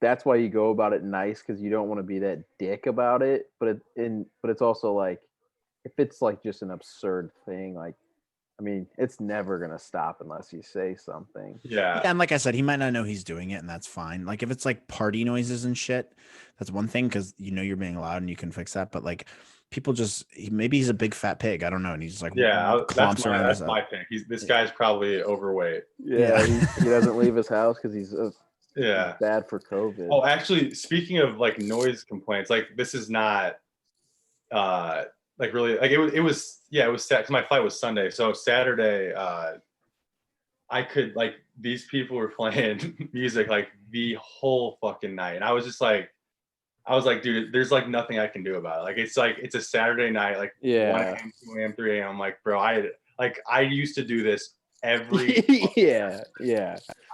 That's why you go about it nice because you don't want to be that dick about it. But it's also like if it's like just an absurd thing, like I mean, it's never gonna stop unless you say something. Yeah. And like I said, he might not know he's doing it, and that's fine. Like if it's like party noises and shit, that's one thing because you're being loud and you can fix that. But like people just maybe he's a big fat pig. I don't know, and he's like That's my pick. This guy's probably overweight. Yeah. He doesn't leave his house because he's bad for COVID. Oh, actually, speaking of like noise complaints, like this is not like really like it was sad because my flight was Sunday. So Saturday I could like these people were playing music like the whole fucking night. And I was like, dude, there's like nothing I can do about it. Like it's a Saturday night, like 1 a.m., 2 a.m., 3 a.m. I'm like, bro, I used to do this every yeah.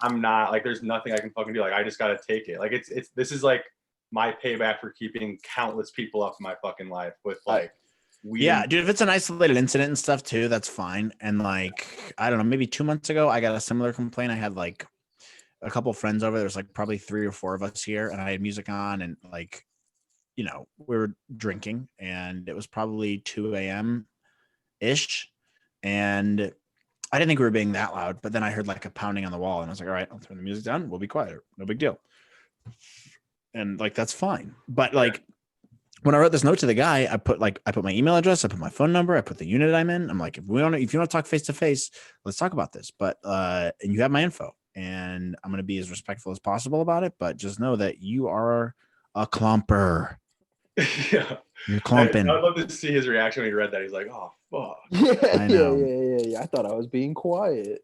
I'm not like there's nothing I can fucking do. Like I just gotta take it. Like this is like my payback for keeping countless people up in my fucking life with like yeah, dude, if it's an isolated incident and stuff too, that's fine. And like I don't know, maybe 2 months ago I got a similar complaint. I had like a couple of friends over. There's like probably 3 or 4 of us here, and I had music on, and like we were drinking, and it was probably 2 a.m. ish, and I didn't think we were being that loud, but then I heard like a pounding on the wall, and I was like, all right, I'll turn the music down. We'll be quieter. No big deal. And like, that's fine. But like, when I wrote this note to the guy, I put my email address, I put my phone number, I put the unit I'm in. I'm like, if you want to talk face to face, let's talk about this. But, and you have my info, and I'm going to be as respectful as possible about it. But just know that you are a clumper. Yeah. You're clumping. I'd love to see his reaction when he read that. He's like, oh, fuck. I know. Yeah. I thought I was being quiet.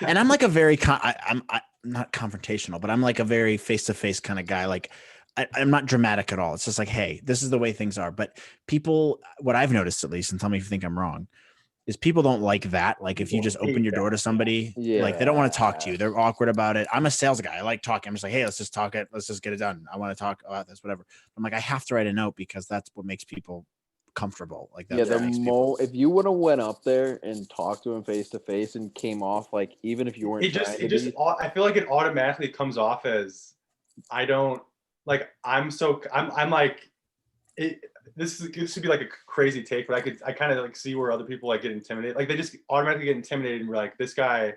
And I'm like a very, I'm not confrontational, but I'm like a very face-to-face kind of guy. Like I'm not dramatic at all. It's just like, hey, this is the way things are. But people, what I've noticed at least, and tell me if you think I'm wrong, is people don't like that. Like if you just open your door to somebody, like they don't want to talk to you. They're awkward about it. I'm a sales guy. I like talking. I'm just like, hey, let's just talk it. Let's just get it done. I want to talk about this, whatever. I'm like, I have to write a note because that's what makes people comfortable. Like that. Yeah, if you would have went up there and talked to him face to face and came off like even if you weren't, I feel like it automatically comes off as I don't like. I'm like it. This should be like a crazy take, but I kind of like see where other people like get intimidated. Like they just automatically get intimidated and we're like, this guy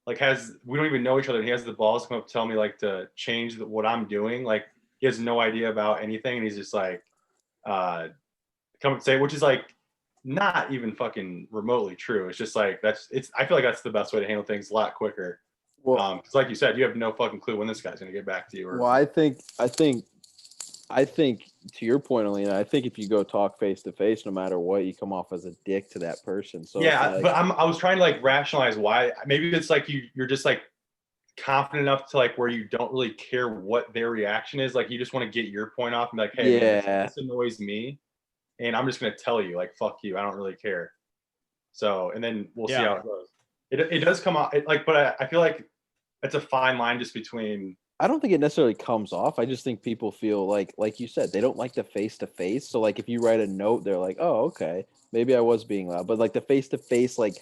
like we don't even know each other. And he has the balls to come up and tell me like to change what I'm doing. Like he has no idea about anything. And he's just like, come and say, which is like not even fucking remotely true. It's just like, I feel like that's the best way to handle things a lot quicker. Well, cause like you said, you have no fucking clue when this guy's going to get back to you. Well, I think to your point, Alina, I think if you go talk face to face, no matter what, you come off as a dick to that person. So yeah, but I was trying to like rationalize why. Maybe it's like you're just like confident enough to like where you don't really care what their reaction is. Like you just want to get your point off and be like, hey, man, this annoys me, and I'm just gonna tell you like, fuck you, I don't really care. So and then we'll see how it goes. It does come off but I feel like it's a fine line just between. I don't think it necessarily comes off. I just think people feel like you said, they don't like the face to face. So like if you write a note, they're like, oh, okay, maybe I was being loud. But like the face to face, like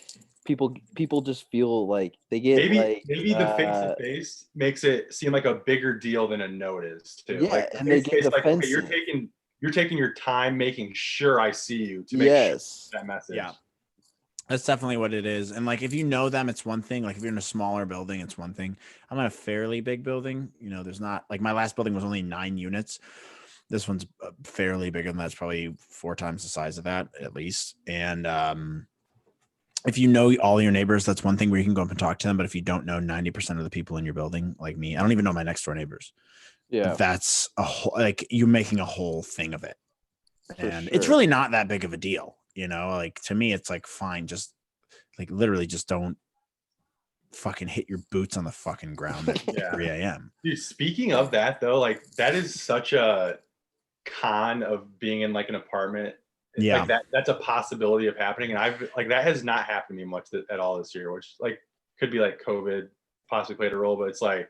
people just feel like they get maybe the face to face makes it seem like a bigger deal than a note is too. Yeah, like and they get like, defensive. Okay, you're taking your time making sure I see you to make sure that message. Yeah. That's definitely what it is. And like, if you know them, it's one thing. Like if you're in a smaller building, it's one thing. I'm in a fairly big building. There's not like my last building was only 9 units. This one's fairly bigger than that. It's probably 4 times the size of that at least. And if you know all your neighbors, that's one thing where you can go up and talk to them. But if you don't know 90% of the people in your building, like me, I don't even know my next door neighbors. Yeah, That's a whole, like you're making a whole thing of it. for And sure. it's really not that big of a deal. You know, like to me, it's like, fine, just like literally just don't fucking hit your boots on the fucking ground at Yeah. 3 a.m. Dude, speaking of that though, like that is such a con of being in like an apartment. Yeah. Like that's a possibility of happening. And I've like that has not happened to me much at all this year, which like could be like COVID possibly played a role, but it's like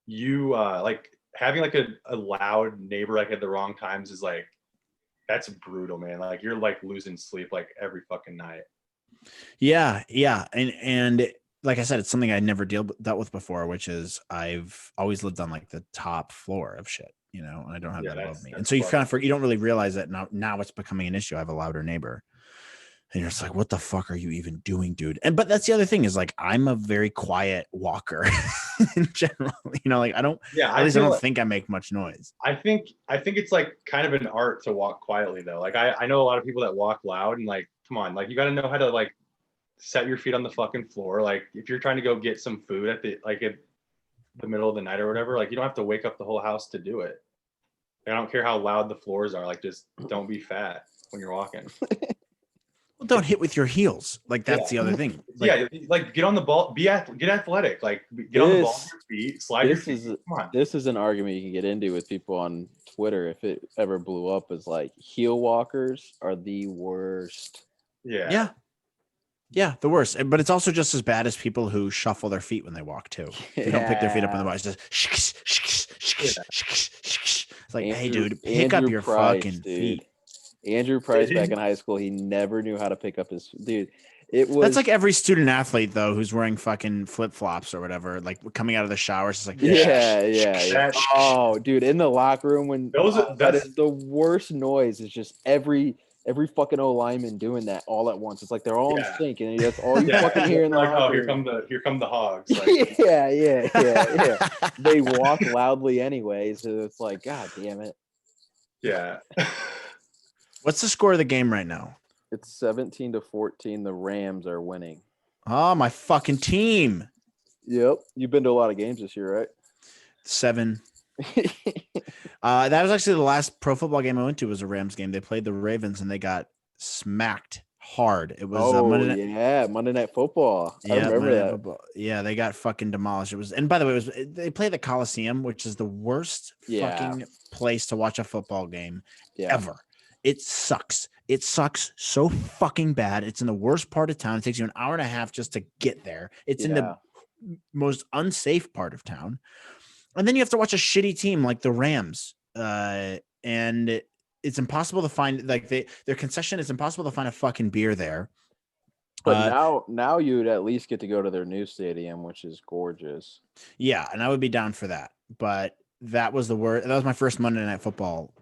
you like having like a loud neighbor like at the wrong times is like that's brutal, man. Like you're like losing sleep like every fucking night. Yeah. And like I said, it's something I never dealt with before, which is I've always lived on like the top floor of shit, you know, and I don't have that above me. And so you kind of you don't really realize that now it's becoming an issue. I have a louder neighbor. And you're just like, what the fuck are you even doing, dude? And but that's the other thing is like I'm a very quiet walker in general. You know, like I don't at least I don't think I make much noise. I think it's like kind of an art to walk quietly though. Like I know a lot of people that walk loud and like, come on, like you gotta know how to like set your feet on the fucking floor. Like if you're trying to go get some food at the middle of the night or whatever, like you don't have to wake up the whole house to do it. I don't care how loud the floors are. Like just don't be fat when you're walking. Well, don't hit with your heels. Like that's the other thing. Like, like get on the ball, get athletic. Like get on the ball with your feet, slide your feet. Come on. This is an argument you can get into with people on Twitter if it ever blew up. Is like heel walkers are the worst. Yeah. Yeah, the worst. But it's also just as bad as people who shuffle their feet when they walk too. They don't pick their feet up in the ball. It's just it's like, hey, dude, pick up your fucking feet. Andrew Price back in high school, he never knew how to pick up his dude. It was that's like every student athlete though who's wearing fucking flip flops or whatever, like coming out of the shower. It's just like yeah. Oh, dude, in the locker room when that is the worst noise. Is just every fucking O lineman doing that all at once. It's like they're all in sync, and that's all you fucking hear in the like, locker room. Here come the hogs. Like, yeah. They walk loudly anyway, so it's like, god damn it. Yeah. What's the score of the game right now? It's 17-14. The Rams are winning. Oh, my fucking team. Yep. You've been to a lot of games this year, right? 7. That was actually the last pro football game I went to was a Rams game. They played the Ravens and they got smacked hard. It was Monday Night Football. I remember that. Yeah, they got fucking demolished. It was, and by the way, they play the Coliseum, which is the worst fucking place to watch a football game ever. It sucks. It sucks so fucking bad. It's in the worst part of town. It takes you an hour and a half just to get there. It's in the most unsafe part of town. And then you have to watch a shitty team like the Rams. And it's impossible to find like their concession. It's impossible to find a fucking beer there. But now you'd at least get to go to their new stadium, which is gorgeous. Yeah, and I would be down for that. But that was the worst. That was my first Monday Night Football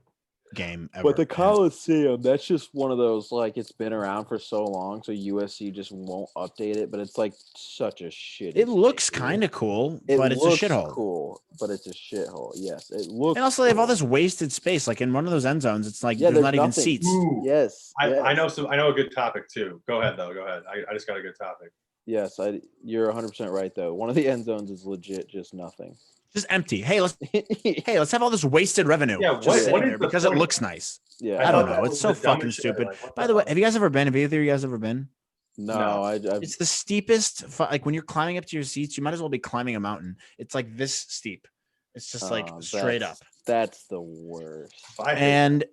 game ever. But the Coliseum, that's just one of those, like, it's been around for so long, so USC just won't update it, but it's like such a shitty. It looks kind of cool, but it's a shithole. Cool, but it's a shithole. Yes, it looks. And also, they have all this wasted space. Like in one of those end zones, it's like there's not even seats. Ooh, yes, I know a good topic too. Go ahead though. Go ahead. I just got a good topic. Yes, you're 100% right though. One of the end zones is legit just nothing. Just empty. Hey, let's have all this wasted revenue. Yeah, what there because it looks nice. Yeah, I don't know. It's so fucking stupid. By the way, have you guys ever been? Have either of you guys ever been? No. It's the steepest. Like when you're climbing up to your seats, you might as well be climbing a mountain. It's like this steep. It's just like straight up. That's the worst. And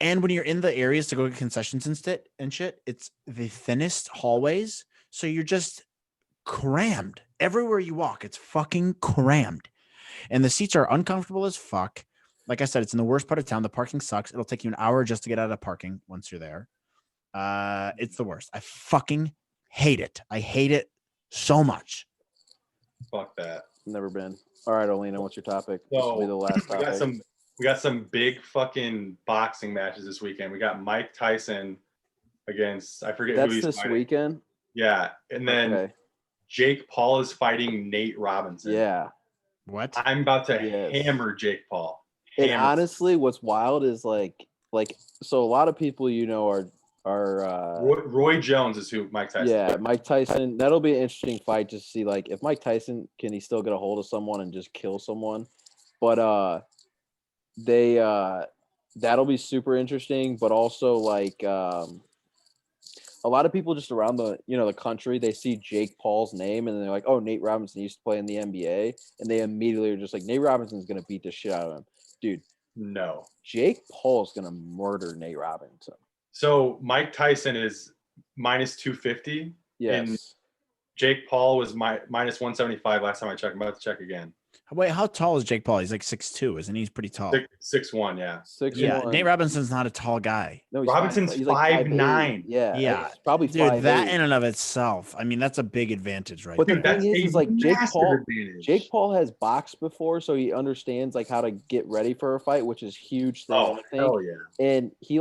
when you're in the areas to go get concessions and shit, it's the thinnest hallways. So you're just crammed everywhere you walk. It's fucking crammed, and the seats are uncomfortable as fuck. Like I said, it's in the worst part of town. The parking sucks. It'll take you an hour just to get out of parking once you're there. It's the worst. I fucking hate it. I hate it so much. Fuck that. Never been. All right, Olina, what's your topic? So, this will be the last topic. We got some big fucking boxing matches this weekend. We got Mike Tyson against who he's fighting. That's this weekend? Yeah. And then Jake Paul is fighting Nate Robinson. Yeah. What? I'm about to hammer Jake Paul. And honestly, what's wild is like so a lot of people are Roy Jones is who Mike Tyson. Yeah, Mike Tyson. That'll be an interesting fight to see. Like, if Mike Tyson can he still get a hold of someone and just kill someone, but they that'll be super interesting. But also like a lot of people just around the country, they see Jake Paul's name and they're like, oh, Nate Robinson used to play in the NBA, and they immediately are just like, Nate Robinson's gonna beat the shit out of him, dude. No, Jake Paul's gonna murder Nate Robinson. So Mike Tyson is minus 250. Yes. And Jake Paul was minus 175 last time I checked. I'm about to check again. Wait, how tall is Jake Paul? He's like 6'2", isn't he? He's pretty tall. 6'1", yeah. 6'1". Yeah, Nate Robinson's not a tall guy. No, Robinson's he's 5'9". Yeah, he's probably dude, 5'8". that in and of itself, I mean, that's a big advantage, right? But there. the thing is like Jake advantage. Paul has boxed before, so he understands like how to get ready for a fight, which is huge thing. Oh, I think. hell yeah. And he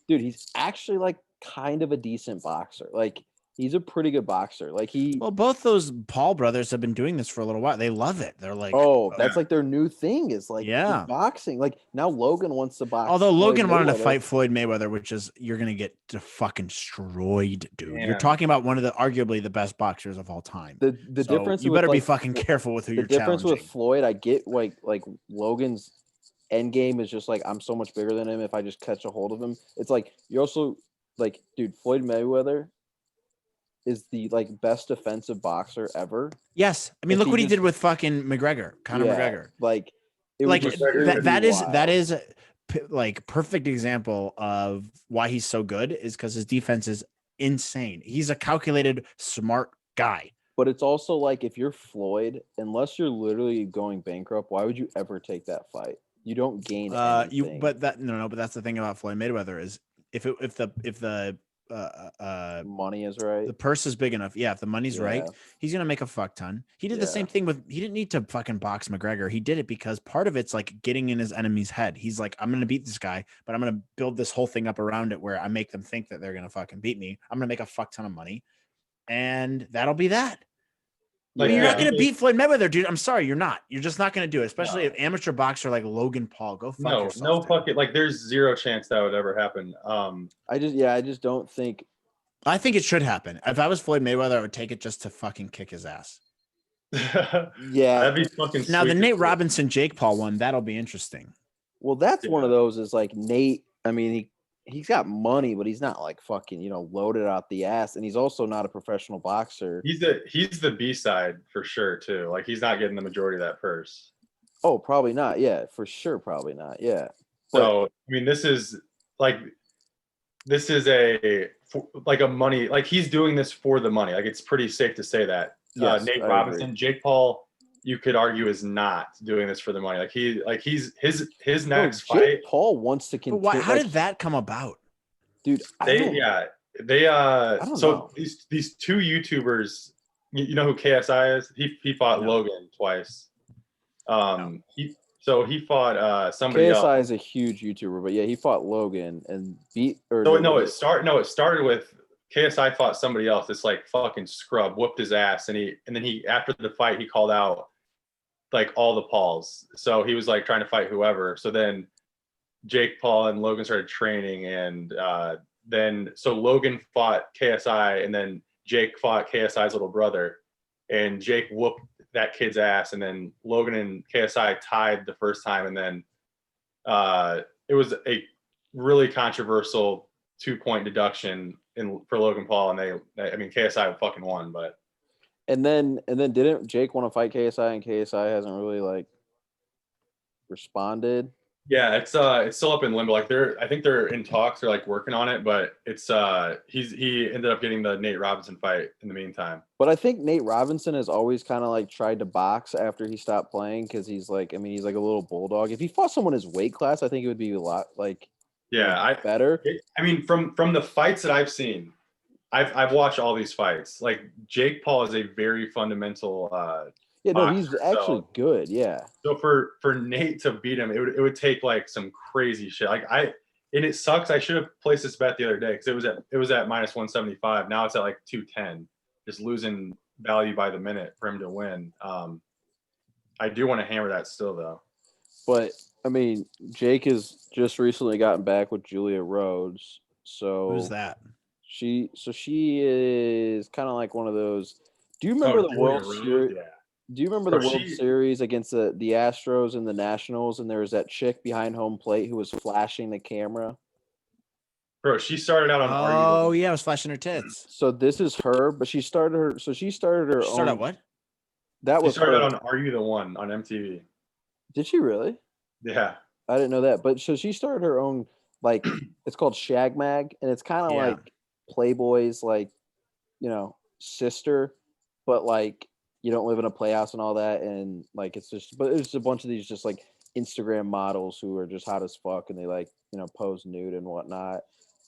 he's actually like kind of a decent boxer. Like, he's a pretty good boxer. Like well, both those Paul brothers have been doing this for a little while. They love it. They're like, oh, that's like their new thing is like yeah, boxing. Like now Logan wants to box. Although Logan wanted to fight Floyd Mayweather, which is you're gonna get fucking destroyed, dude. Yeah. You're talking about one of the arguably the best boxers of all time. The difference you better be fucking careful with who you're challenging. The difference with Floyd, I get like Logan's end game is just like, I'm so much bigger than him. If I just catch a hold of him, it's like you're also like, dude, Floyd Mayweather is the like best defensive boxer ever. Yes, I mean, look what he did with fucking McGregor, Conor McGregor. Like, that is like perfect example of why he's so good is because his defense is insane. He's a calculated, smart guy. But it's also like, if you're Floyd, unless you're literally going bankrupt, why would you ever take that fight? You don't gain anything. But that's the thing about Floyd Mayweather is if the money is right, the purse is big enough. Yeah, if the money's right, he's gonna make a fuck ton. He did the same thing he didn't need to fucking box McGregor. He did it because part of it's like getting in his enemy's head. He's like, I'm gonna beat this guy, but I'm gonna build this whole thing up around it where I make them think that they're gonna fucking beat me. I'm gonna make a fuck ton of money, and that'll be that. Like, you're not going to beat Floyd Mayweather, dude. I'm sorry, you're not. You're just not going to do it, especially an amateur boxer like Logan Paul. Go fuck yourself. No fucking, like, there's zero chance that would ever happen. I just don't think. I think it should happen. If I was Floyd Mayweather, I would take it just to fucking kick his ass. Yeah, that'd be fucking. Now the Nate Robinson Jake Paul one, that'll be interesting. Well, that's one of those is like Nate. I mean, he's got money, but he's not like fucking, loaded out the ass. And he's also not a professional boxer. He's the B side for sure too. Like, he's not getting the majority of that purse. Oh, probably not. Yeah, for sure. Probably not. Yeah. So, I mean, this is a money, like, he's doing this for the money. Like, it's pretty safe to say that. Yes, Nate Robinson, Jake Paul, you could argue is not doing this for the money. Like, he's his next fight. Jake Paul wants to continue. How did that come about, dude? So these two YouTubers, you know who KSI is? He fought Logan twice. He fought somebody else. KSI is a huge YouTuber, but yeah, he fought Logan and beat. It started with KSI fought somebody else. This like fucking scrub whooped his ass, and then he after the fight he called out like all the Pauls. So he was like trying to fight whoever. So then Jake Paul and Logan started training, and so Logan fought KSI, and then Jake fought KSI's little brother, and Jake whooped that kid's ass, and then Logan and KSI tied the first time, and then it was a really controversial 2-point deduction for Logan Paul, and KSI fucking won, but. And then didn't Jake want to fight KSI, and KSI hasn't really like responded? Yeah, it's still up in limbo. Like I think they're in talks. They're like working on it, but it's he ended up getting the Nate Robinson fight in the meantime. But I think Nate Robinson has always kind of like tried to box after he stopped playing because he's like a little bulldog. If he fought someone his weight class, I think it would be a lot better. From the fights that I've seen, I've watched all these fights. Like, Jake Paul is a very fundamental. He's actually good. Yeah. So for Nate to beat him, it would take like some crazy shit. Like and it sucks. I should have placed this bet the other day because it was at minus 175. Now it's at like 210, just losing value by the minute for him to win. I do want to hammer that still though. But I mean, Jake has just recently gotten back with Julia Rhodes. So Who's that? she is kind of like one of those. Do you Oh, remember the Julia World Rose, Series? yeah. Do you remember Bro, the World Series against the Astros and the Nationals? And there was that chick behind home plate who was flashing the camera. Bro, she started out on Are You the Oh One? yeah, I was flashing her tits. So this is her, but she started her. So she started her Start own. at what? That She was started her. out on Are You the One on MTV. Did she really? Yeah. I didn't know that. But so she started her own, like, it's called Shag Mag, and it's kind of Yeah. like Playboy's, like, sister, but like you don't live in a playhouse and all that, and like but it's a bunch of these just like Instagram models who are just hot as fuck, and they like pose nude and whatnot.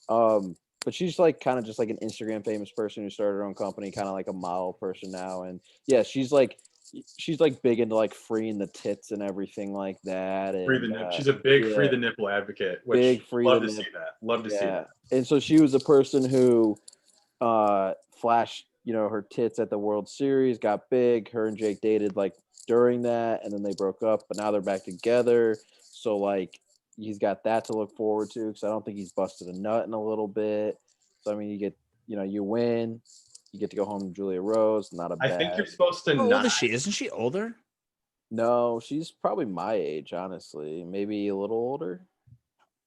But she's like kind of just like an Instagram famous person who started her own company, kind of like a model person now, and yeah, she's like big into like freeing the tits and everything like that, and She's a big free yeah, the nipple advocate, which big free love the to see nip- that. Love to see yeah. that. And so she was a person who flashed her tits at the World Series, got big. Her and Jake dated like during that, and then they broke up, but now they're back together. So like he's got that to look forward to, because I don't think he's busted a nut in a little bit. So I mean, you get you win, you get to go home to Julia Rose. Not a I bad. think you're supposed to How old not. is she? Isn't she older? No, she's probably my age, honestly. Maybe a little older.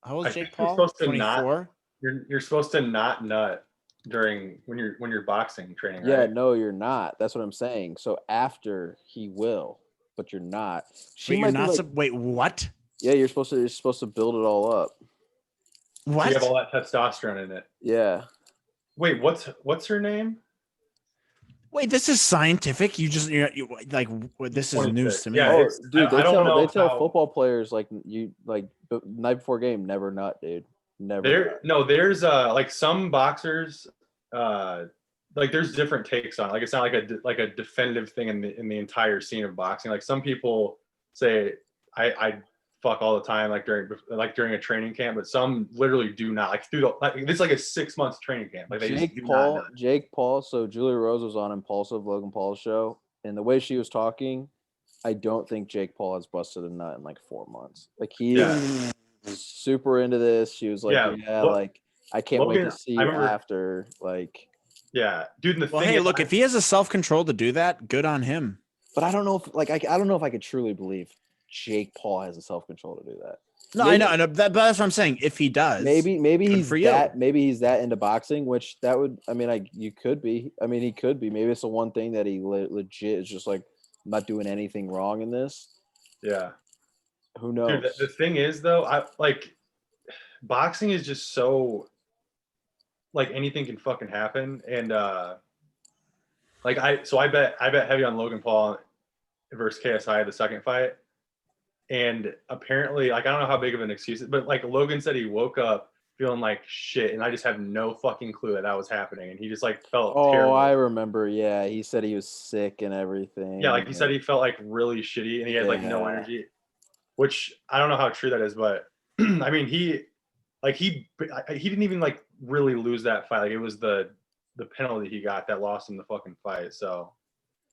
How old I is Jake think you're Paul? supposed to not. 24. You're supposed to not nut during when you're boxing training, Yeah, right? no, you're not. That's what I'm saying. So after he will, but you're not. She Wait, you're might be not. like, Wait, what? yeah, you're supposed to build it all up. So What? you have all that testosterone in it. Yeah. Wait, what's her name? Wait, this is scientific. You like this is news 26. to me. Yeah, Oh, dude, I don't know they tell how- football players like night before game, never nut, dude. Never. There's like some boxers like there's different takes on it. Like it's not like a definitive thing in the entire scene of boxing. Like some people say I fuck all the time like during a training camp, but some literally do not. Like it's like a 6 months training camp. Like they just do not nut. Jake Paul. So Julia Rose was on Logan Paul's show, and the way she was talking, I don't think Jake Paul has busted a nut in like 4 months. Like he is super into this. She was like, like I can't wait to see you after. Like, yeah, dude. And the Well, thing hey, is, look, if he has the self-control to do that, good on him. but I don't know if I don't know if I could truly believe Jake Paul has the self-control to do that. No, maybe, I know. But that's what I'm saying. If he does, maybe he's that into boxing, which that would. I mean, you could be. I mean, he could be. Maybe it's the one thing that he legit is just like not doing anything wrong in this. Yeah. Who knows? Dude, the thing is though, I like boxing is just so like anything can fucking happen, and like I bet heavy on Logan Paul versus KSI the second fight, and apparently like I don't know how big of an excuse, but like Logan said he woke up feeling like shit, and I just had no fucking clue that was happening, and he just like felt terrible. I remember. Yeah, he said he was sick and everything. Yeah, like he said he felt like really shitty, and he had like no energy, which I don't know how true that is, but I mean he didn't even like really lose that fight. Like it was the penalty he got that lost him the fucking fight. So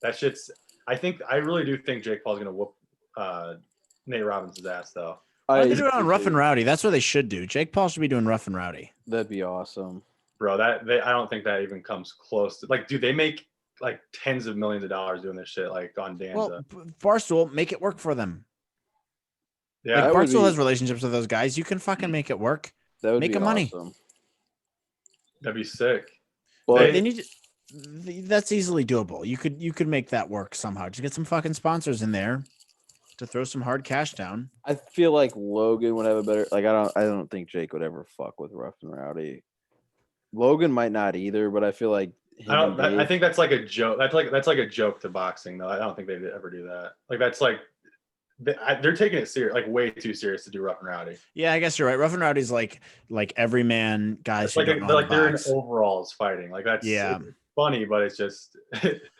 that shit's. I really do think Jake Paul's gonna whoop Nate Robinson's ass though. They do it on Rough and Rowdy. That's what they should do. Jake Paul should be doing Rough and Rowdy. That'd be awesome, bro. I don't think that even comes close to like, dude. They make like tens of millions of dollars doing this shit, like on Danza. Well, Barstool, make it work for them. Yeah, like Barstool has relationships with those guys. You can fucking make it work. That would make be money. Awesome. That'd be sick. But they need to, that's easily doable. You could make that work somehow. Just get some fucking sponsors in there to throw some hard cash down. I feel like Logan would have a better. Like I don't think Jake would ever fuck with Rough and Rowdy. Logan might not either, but I feel like I think that's like a joke. That's like a joke to boxing though. I don't think they'd ever do that. Like that's like. They're taking it serious, like way too serious to do Rough and Rowdy. Yeah, I guess you're right. Rough and Rowdy's like everyman guys who don't know how to they're in box. overalls fighting. Like that's funny, but it's just.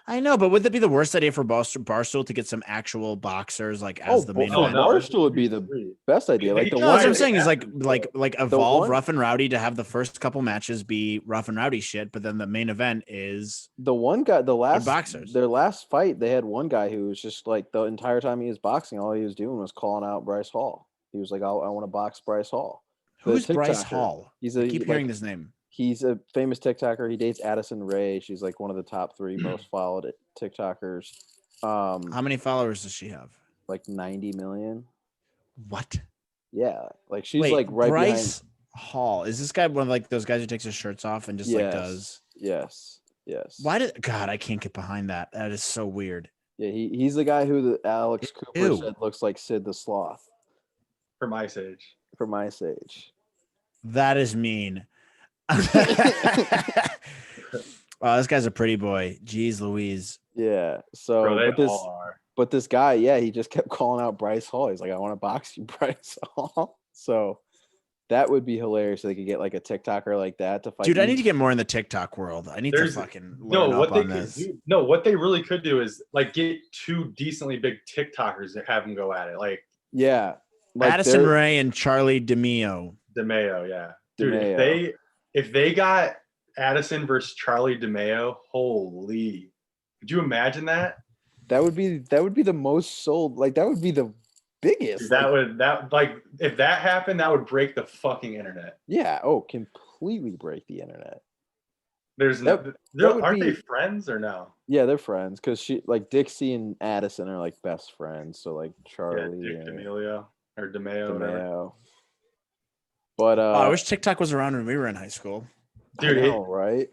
I know, but would that be the worst idea for Barstool to get some actual boxers like as the main event? Barstool would be the best idea. Like that's what I'm saying is like evolve Rough and Rowdy to have the first couple matches be Rough and Rowdy shit, but then the main event is the one guy. boxers. Their last fight, they had one guy who was just like the entire time he was boxing, all he was doing was calling out Bryce Hall. He was like, "I want to box Bryce Hall." Who's Bryce TikToker. Hall? He's I keep hearing this name. He's a famous TikToker. He dates Addison Rae. She's like one of the top 3 most followed TikTokers. How many followers does she have? Like 90 million. What? Yeah, like she's like right Bryce behind. Hall. Is this guy one of like those guys who takes his shirts off and just like does? Yes. Why did God? I can't get behind that. That is so weird. Yeah, he's the guy who Alex Cooper said looks like Sid the Sloth From Ice Age. from Ice Age. That is mean. Wow, this guy's a pretty boy. Jeez Louise. Yeah. So Bro, they all are. But this guy, yeah, he just kept calling out Bryce Hall. He's like, I want to box you, Bryce Hall. So that would be hilarious. So they could get like a TikToker like that to fight. Dude, I need to get more in the TikTok world. I need to fucking learn up on this. What they really could do is like get 2 decently big TikTokers that have them go at it. Like yeah, like Addison Rae and Charli DeMeo. Yeah. Dude, if they got Addison versus Charli DeMeo, holy, could you imagine that? That would be the most sold. Like that would be the biggest. If that happened, that would break the fucking internet. Yeah. Oh, completely break the internet. Aren't they friends or no? Yeah, they're friends because Dixie and Addison are like best friends. So like Charli, Dick DeMelio or DeMeo. But I wish TikTok was around when we were in high school. Dude, right?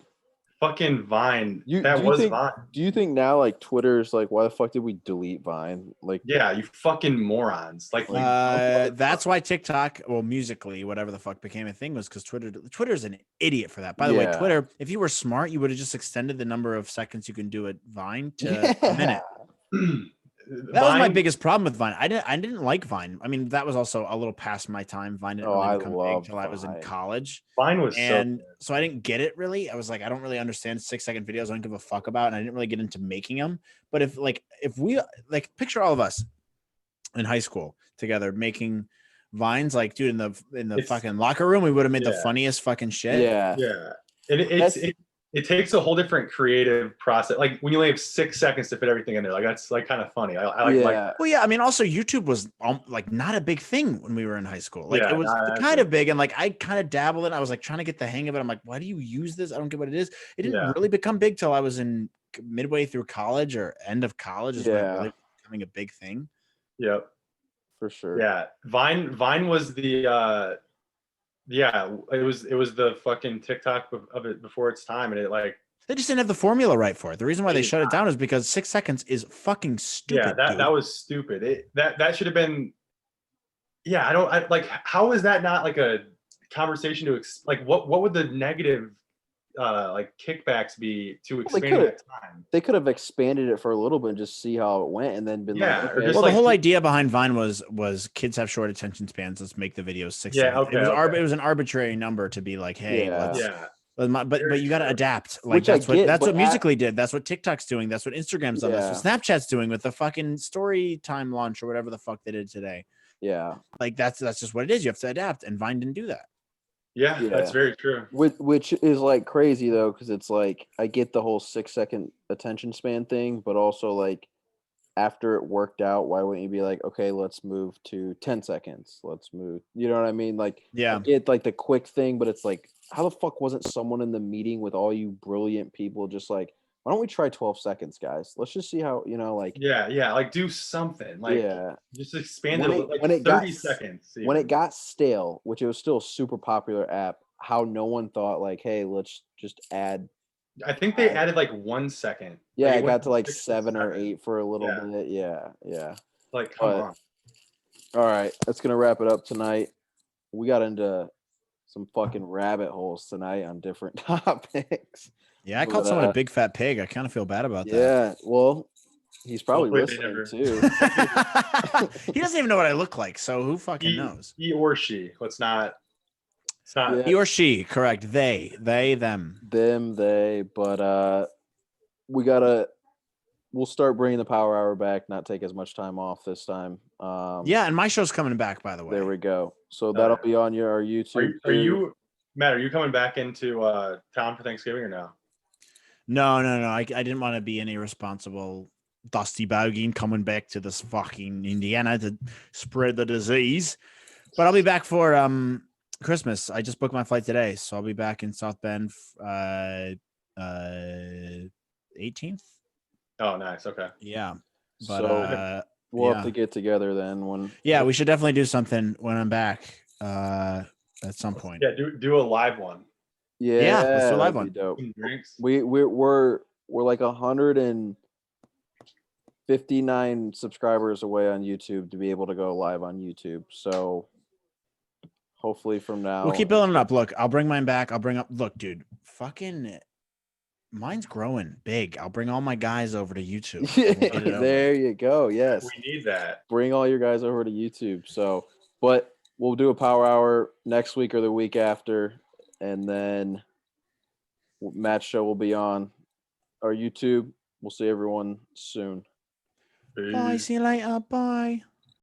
Fucking Vine. Vine. Do you think now like Twitter's like, why the fuck did we delete Vine? Like, yeah, you fucking morons. That's why TikTok, well, Musically, whatever the fuck became a thing, was because Twitter's an idiot for that. By the way, Twitter, if you were smart, you would have just extended the number of seconds you can do at Vine to a minute. That was my biggest problem with Vine. I didn't like Vine. I mean, that was also a little past my time. Vine didn't really become big until I was in college. Vine was so I didn't get it really. I was like, I don't really understand 6-second videos. I don't give a fuck about, and I didn't really get into making them. But if we picture all of us in high school together making Vines, like dude, in the fucking locker room, we would have made the funniest fucking shit. Yeah. And it takes a whole different creative process. Like when you only have 6 seconds to fit everything in there, like that's like kind of funny. I like that. Well, yeah. I mean, also YouTube was like not a big thing when we were in high school. Like it was kind of big, and like I kind of dabbled in. I was like trying to get the hang of it. I'm like, why do you use this? I don't get what it is. It didn't really become big till I was in midway through college or end of college. Is when it really becoming a big thing. Yep, for sure. Yeah, Vine was the. It was the fucking TikTok of it before its time, and it like they just didn't have the formula right for it. The reason why they shut it down is because 6 seconds is fucking stupid. Yeah, that was stupid. That should have been. Yeah, I like. How is that not like a conversation to like what would the negative like kickbacks be to expand that time? They could have expanded it for a little bit and just see how it went, and then been the whole idea behind Vine was kids have short attention spans. Let's make the videos 6 seconds. It was an arbitrary number to be like, hey, but you got to adapt. Like that's what Musically did. That's what TikTok's doing. That's what Instagram's done. That's what Snapchat's doing with the fucking story time launch or whatever the fuck they did today. Yeah, like that's just what it is. You have to adapt, and Vine didn't do that. Yeah, that's very true. Which is like crazy though, because it's like I get the whole 6 second attention span thing, but also like after it worked out, why wouldn't you be like, okay, let's move to 10 seconds? Let's move. You know what I mean? Like, I get like the quick thing, but it's like, how the fuck wasn't someone in the meeting with all you brilliant people just like, why don't we try 12 seconds, guys? Let's just see how, like. Yeah. Like do something. Like, just expand it like when 30 seconds. When it got stale, which it was still a super popular app, how no one thought like, hey, let's just add. I think they added like 1 second. Yeah, it got to like 7 or 8 for a little bit. Yeah. Like, come on. All right, that's going to wrap it up tonight. We got into some fucking rabbit holes tonight on different topics. Yeah, I called someone a big fat pig. I kind of feel bad about that. Yeah, well, he's probably listening too. He doesn't even know what I look like, so who fucking knows? He or she. Let's not. It's not he or she. Correct. They, them. Them, they. But we'll start bringing the Power Hour back. Not take as much time off this time. And my show's coming back, by the way. There we go. So that'll be on our YouTube. Are you, Matt? Are you coming back into town for Thanksgiving or no? No. I didn't want to be an irresponsible dusty boggin coming back to this fucking Indiana to spread the disease. But I'll be back for Christmas. I just booked my flight today, so I'll be back in South Bend 18th. Oh, nice. Okay. Yeah. But So we'll have yeah. to get together then when. Yeah, we should definitely do something when I'm back at some point. Yeah, do a live one. Yeah, let's do a live that'd be one. dope. Some drinks. We're like 159 subscribers away on YouTube to be able to go live on YouTube. So hopefully from now We'll keep building it up. Look, I'll bring mine back. I'll bring up. Look, dude, fucking mine's growing big. I'll bring all my guys over to YouTube. We'll get it over. There you go. Yes. We need that. Bring all your guys over to YouTube. So, but we'll do a power hour next week or the week after, and then match show will be on our YouTube. We'll see everyone soon. Bye. See you later. Bye.